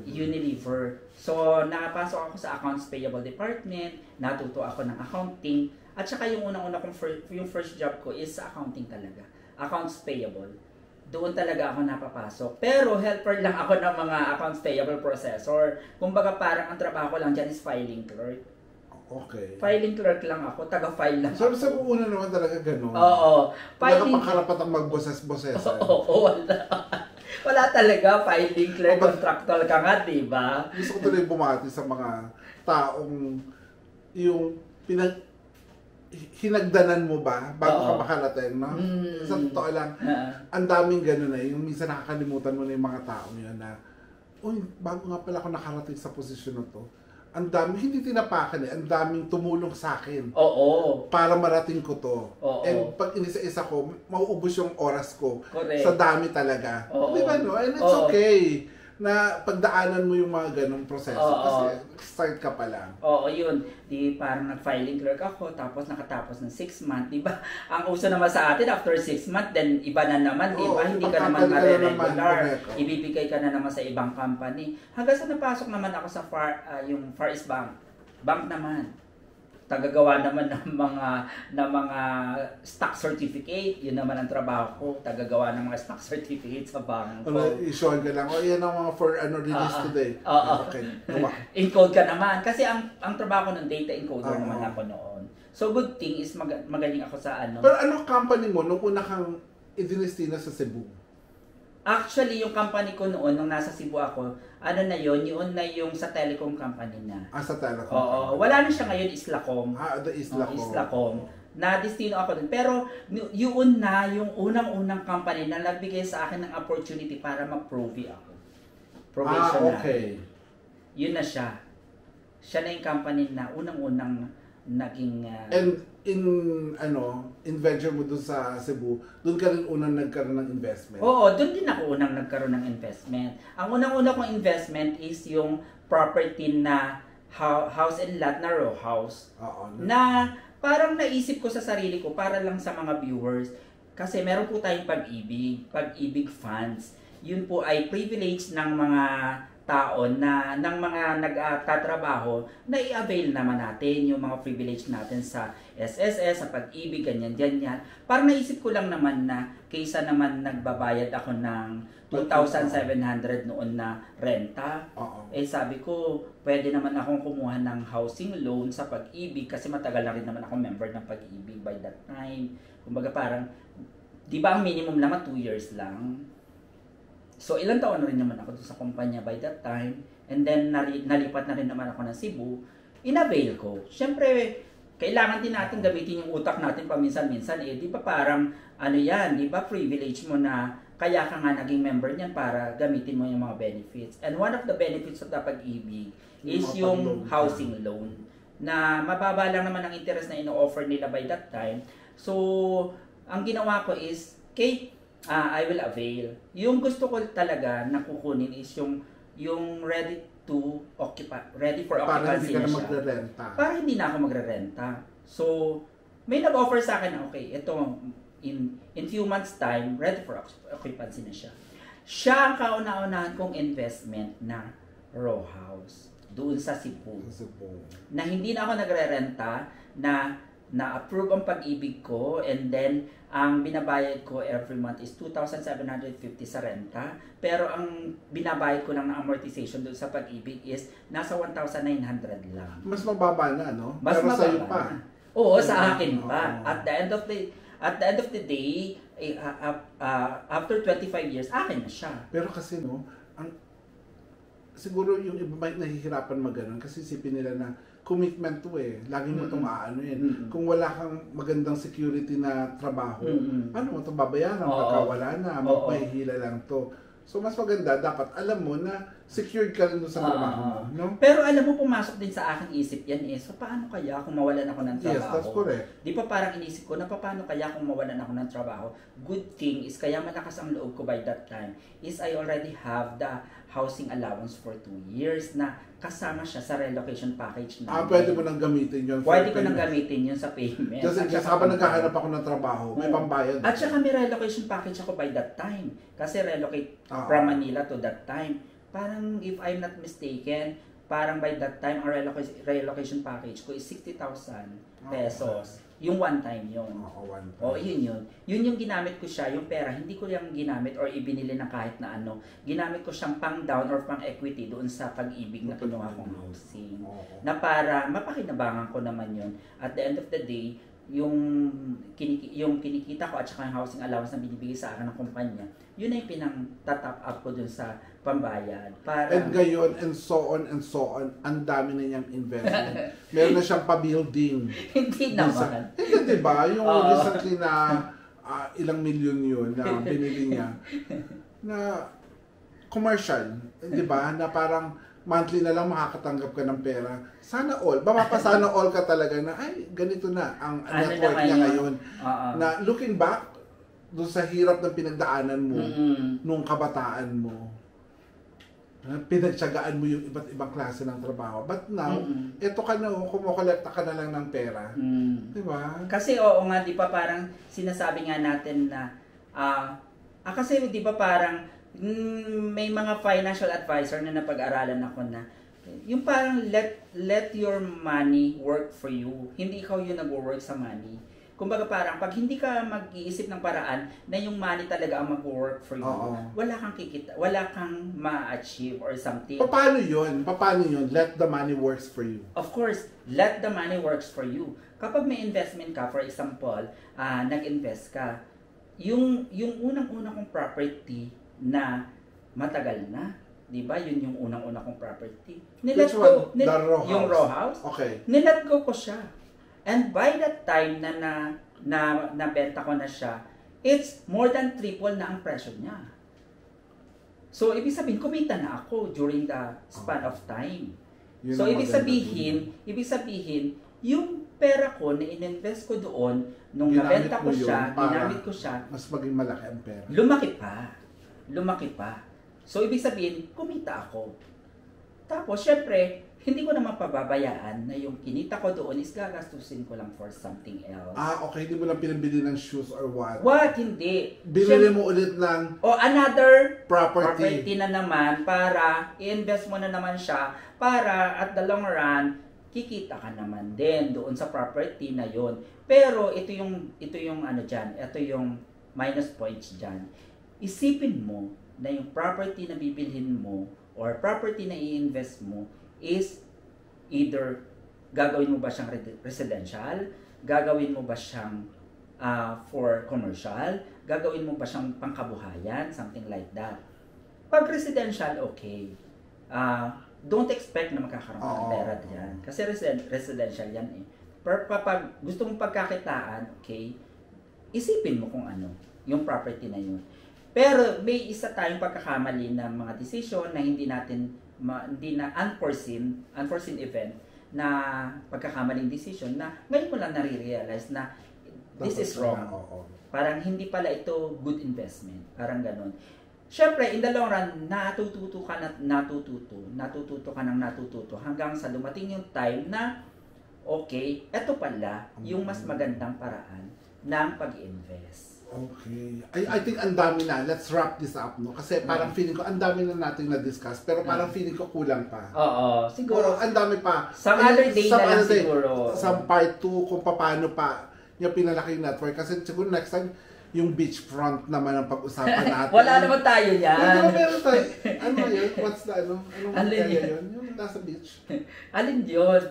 Unilever. So, nakapasok ako sa Accounts Payable Department, natuto ako ng accounting, at saka yung unang-una kong yung first job ko is sa accounting talaga. Accounts Payable. Doon talaga ako napapasok. Pero helper lang ako ng mga Accounts Payable processor. Kumbaga parang ang trabaho ko lang dyan is filing clerk. Okay. Filing clerk lang ako, taga-file lang ako. Sa una naman talaga gano'n. Oo. Filing... Wala magboses-boses. Wala. Wala talaga, filing clerk, contractual ka nga, diba? Gusto ko tuloy bumati sa mga taong yung hinagdanan mo ba bago ka makarating, no? Sa totoo lang, ang daming gano'n yung minsan nakakalimutan mo na yung mga taong yun na, bago nga pala ako nakarating sa posisyon na to, ang daming, hindi tinapakan ang daming tumulong sa akin. Para marating ko to. And pag inisa-isa ko, mauubos yung oras ko. Correct. Sa dami talaga. Di ba, no? And it's okay. na pagdaanan mo yung mga ganong proseso kasi start ka pa lang. Oo, yun. Di parang nag-filing clerk ako, tapos nakatapos ng 6 months, di ba? Ang uso naman sa atin, after 6 months, then iba na naman, di ba? Hindi ka naman mare-regular. Ibibigay ka na naman sa ibang company. Hanggang sa napasok naman ako sa yung Far East Bank. Bank naman. Tagagawa naman ng mga stock certificate. Yun naman ang trabaho ko, tagagawa ng mga stock certificate sa bangko. I-show ka lang, yan ang mga for release today. Okay. Encode ka naman kasi ang trabaho ko ng data encoder naman ako noon. So good thing is magaling ako sa ano. Pero ano company mo nung una kang idinestina sa Cebu? Actually, yung company ko noon, nung nasa Cebu ako, ano na yun na yung sa telecom company na. Sa telecom. Oo, wala na siya ngayon, Islacom. The Islacom. Islacom. Na-destino ako dun. Pero, yun na yung unang-unang company na nagbigay sa akin ng opportunity para mag-provie ako. Probational. Okay. Yun na siya. Siya na yung company na unang-unang naging... And in venture mo doon sa Cebu, doon ka rin unang nagkaroon ng investment? Oo, doon din ako unang nagkaroon ng investment. Ang unang-una kong investment is yung property na house and lot na row house. Na parang naisip ko sa sarili ko para lang sa mga viewers. Kasi meron po tayong pag-ibig funds. Yun po ay privilege ng mga tao na ng mga nagtatrabaho na i-avail naman natin yung mga privilege natin sa SSS, sa pag-ibig, ganyan. Parang naisip ko lang naman na kaysa naman nagbabayad ako ng 2,700 noon na renta. Sabi ko, pwede naman akong kumuha ng housing loan sa pag-ibig kasi matagal na rin naman ako member ng pag-ibig by that time. Kumbaga parang, di ba ang minimum naman 2 years lang? So, ilang taon na rin naman ako sa kumpanya by that time. And then, nalipat na rin naman ako ng Cebu. In-avail ko. Siyempre, kailangan din natin gamitin yung utak natin paminsan-minsan. Di ba parang, di ba privilege mo na kaya ka nga naging member niyan para gamitin mo yung mga benefits. And one of the benefits of the pag-ibig is yung housing loan. Na mababa lang naman ang interest na ino-offer nila by that time. So, ang ginawa ko is, I will avail. Yung gusto ko talaga na kukunin is yung ready for occupancy na siya. Magrerenta. Para hindi na ako magrerenta. So, may nag-offer sa akin na ito in few months time, ready for occupancy na siya. Siya ang kauna-unahan kong investment na row house doon sa Cebu. Na hindi na ako nagrerenta, na-approve ang pag-ibig ko, and then ang binabayad ko every month is 2,750 sa renta, pero ang binabayad ko lang na amortization doon sa pag-ibig is nasa 1,900 lang. Mas mababa na, no? Mas pero mababa sa'yo pa. Oo, sa akin pa. At the end of the day, after 25 years, akin na siya. Pero kasi, no, siguro yung iba may nahihirapan maganon kasi isipin nila na commitment to lagi mo itong Kung wala kang magandang security na trabaho, ano mo itong babayaran? Pagka wala na, magpahihila lang to. So mas maganda, dapat alam mo na secured ka rin sa trabaho mo. No? Pero alam mo, pumasok din sa aking isip yan so paano kaya kung mawalan ako ng trabaho? Yes, that's correct. Di pa parang inisip ko na paano kaya kung mawalan ako ng trabaho? Good thing is, kaya malakas ang loob ko by that time, is I already have the housing allowance for 2 years na kasama siya sa relocation package na. Pwede mo nang gamitin yun. Pwede ko nang gamitin yun sa payment. Kasi habang naghahanap ako ng trabaho, may pambayad. At saka may relocation package ako by that time. Kasi relocate from Manila to that time. Parang if I'm not mistaken, parang by that time, ang relocation package ko is 60,000 pesos. Yung one time yun. Yun. Yun yung ginamit ko siya, yung pera, hindi ko yung ginamit or ibinili ng kahit na ano. Ginamit ko siyang pang down or pang equity doon sa pag-ibig na kinuha kong housing. Na para mapakinabangan ko naman yun. At the end of the day, yung kinikita ko at saka yung housing allowance na binibigay sa akin ng kumpanya, yun ay pinang-top up ko dun sa pambayad. And gayon, and so on, ang dami na niyang investment. Meron na siyang pa-building. Hindi naman. Hindi, diba? Yung recently na ilang milyon yun na binili niya. Na commercial, diba? Na parang monthly na lang makakatanggap ka ng pera. Sana all. Mapapasana all ka talaga na, ay, ganito na ang net worth niya ngayon. Na looking back, doon sa hirap ng pinagdaanan mo, nung kabataan mo, pinagtsagaan mo yung iba't ibang klase ng trabaho. But now, ito ka na, kumukolekta ka na lang ng pera. Di ba? Kasi oo nga, di ba parang sinasabi nga natin na, kasi di ba parang, may mga financial advisor na napag-aralan ako na, yung parang let your money work for you. Hindi ikaw yung nag-work sa money. Kumbaga parang pag hindi ka mag-iisip ng paraan na yung money talaga ang mag-work for you, wala kang kikita, wala kang ma-achieve or something. Paano yun? Let the money works for you. Of course, let the money works for you. Kapag may investment ka, for example, nag-invest ka, yung unang-unang kong property na matagal na, di ba? Yun yung unang-unang kong property. Which one? The row house? Yung row house. Okay. Nilet go ko siya. And by that time na nabenta ko na siya, it's more than triple na ang presyo niya. So, ibig sabihin, kumita na ako during the span of time. So, ibig sabihin, yung pera ko na ininvest ko doon, nung nabenta ko siya, ginamit ko siya, mas maging malaki ang pera. Lumaki pa. So, ibig sabihin, kumita ako. Tapos, syempre, hindi ko naman pababayaan na yung kinita ko doon is gagastusin ko lang for something else. Okay. Hindi mo lang pinabili ng shoes or what? What? Hindi. Binili mo ulit ng another property na naman para i-invest mo na naman siya para at the long run, kikita ka naman din doon sa property na yon. Pero ito yung dyan, ito yung minus points dyan. Isipin mo na yung property na bibilhin mo or property na i-invest mo is either gagawin mo ba siyang residential, gagawin mo ba siyang for commercial, gagawin mo ba siyang pangkabuhayan, something like that. Pag residential, okay. Don't expect na magkakaroon ka ng pera diyan. Kasi residential yan eh. Pero kapag gusto mong pagkakitaan, okay, isipin mo kung ano, yung property na yun. Pero may isa tayong pagkakamali na mga decision na hindi na unforeseen event na pagkakamaling decision na ngayon ko lang nare-realize na this is wrong. Parang hindi pala ito good investment. Parang ganun. Siyempre, in the long run, natututo ka hanggang sa dumating yung time na okay, eto pala yung mas magandang paraan ng pag-invest. Okay. I think ang dami na. Let's wrap this up, no? Kasi parang feeling ko, ang dami na natin na-discuss, pero parang feeling ko kulang pa. Oo, siguro. Ang dami pa. Some other day na lang siguro. Some part 2 kung paano pa yung pinalaki network. Kasi siguro next time, yung beachfront naman ang pag-usapan natin. Wala naman tayo yan. Meron tayo. Ano yun? What's the ano? Anong kaya yun? Yung nasa beach. Alin yun?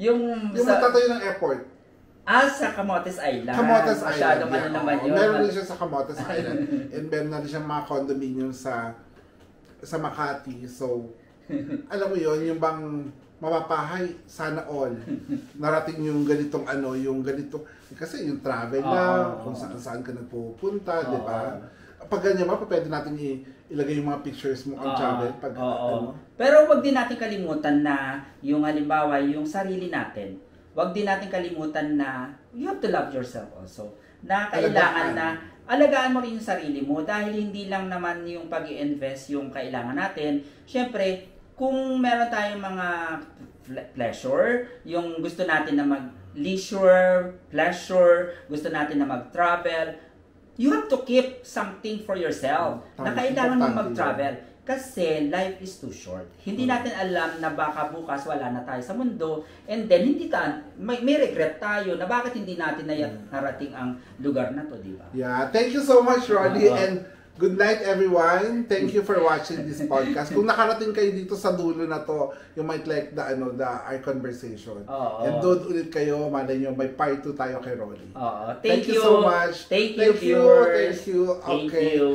Yung matatayo ng airport. Sa Camotes Island. Camotes Island. Masyadong ano naman yun. Meron din siya sa Camotes Island. And meron na rin siya mga condominium sa Makati. So, alam mo yun, yung bang mapapahay, sana all. Narating yung ganitong yung ganito. Kasi yung travel na, kung saan ka nagpupunta, di ba? Pag ganyan ba, pwede natin ilagay yung mga pictures mo on travel. Pero wag din natin kalimutan na yung halimbawa, yung sarili natin. Wag din natin kalimutan na you have to love yourself also. Na kailangan na alagaan mo rin yung sarili mo dahil hindi lang naman yung pag-i-invest yung kailangan natin. Siyempre, kung meron tayong mga pleasure, yung gusto natin na mag-leisure, pleasure, gusto natin na mag-travel, you have to keep something for yourself na kailangan mo mag-travel. Kasi life is too short. Hindi natin alam na baka bukas wala na tayo sa mundo and then may regret tayo na bakit hindi natin narating ang lugar na to, di ba? Yeah, thank you so much, Ronnie, and good night everyone. Thank you for watching this podcast. Kung nakarating kayo dito sa dulo na to, you might like our conversation. And doon ulit kayo, malay nyo, may part 2 tayo kay Ronnie. Thank you so much. Thank you, viewers. Thank you. Okay. Thank you.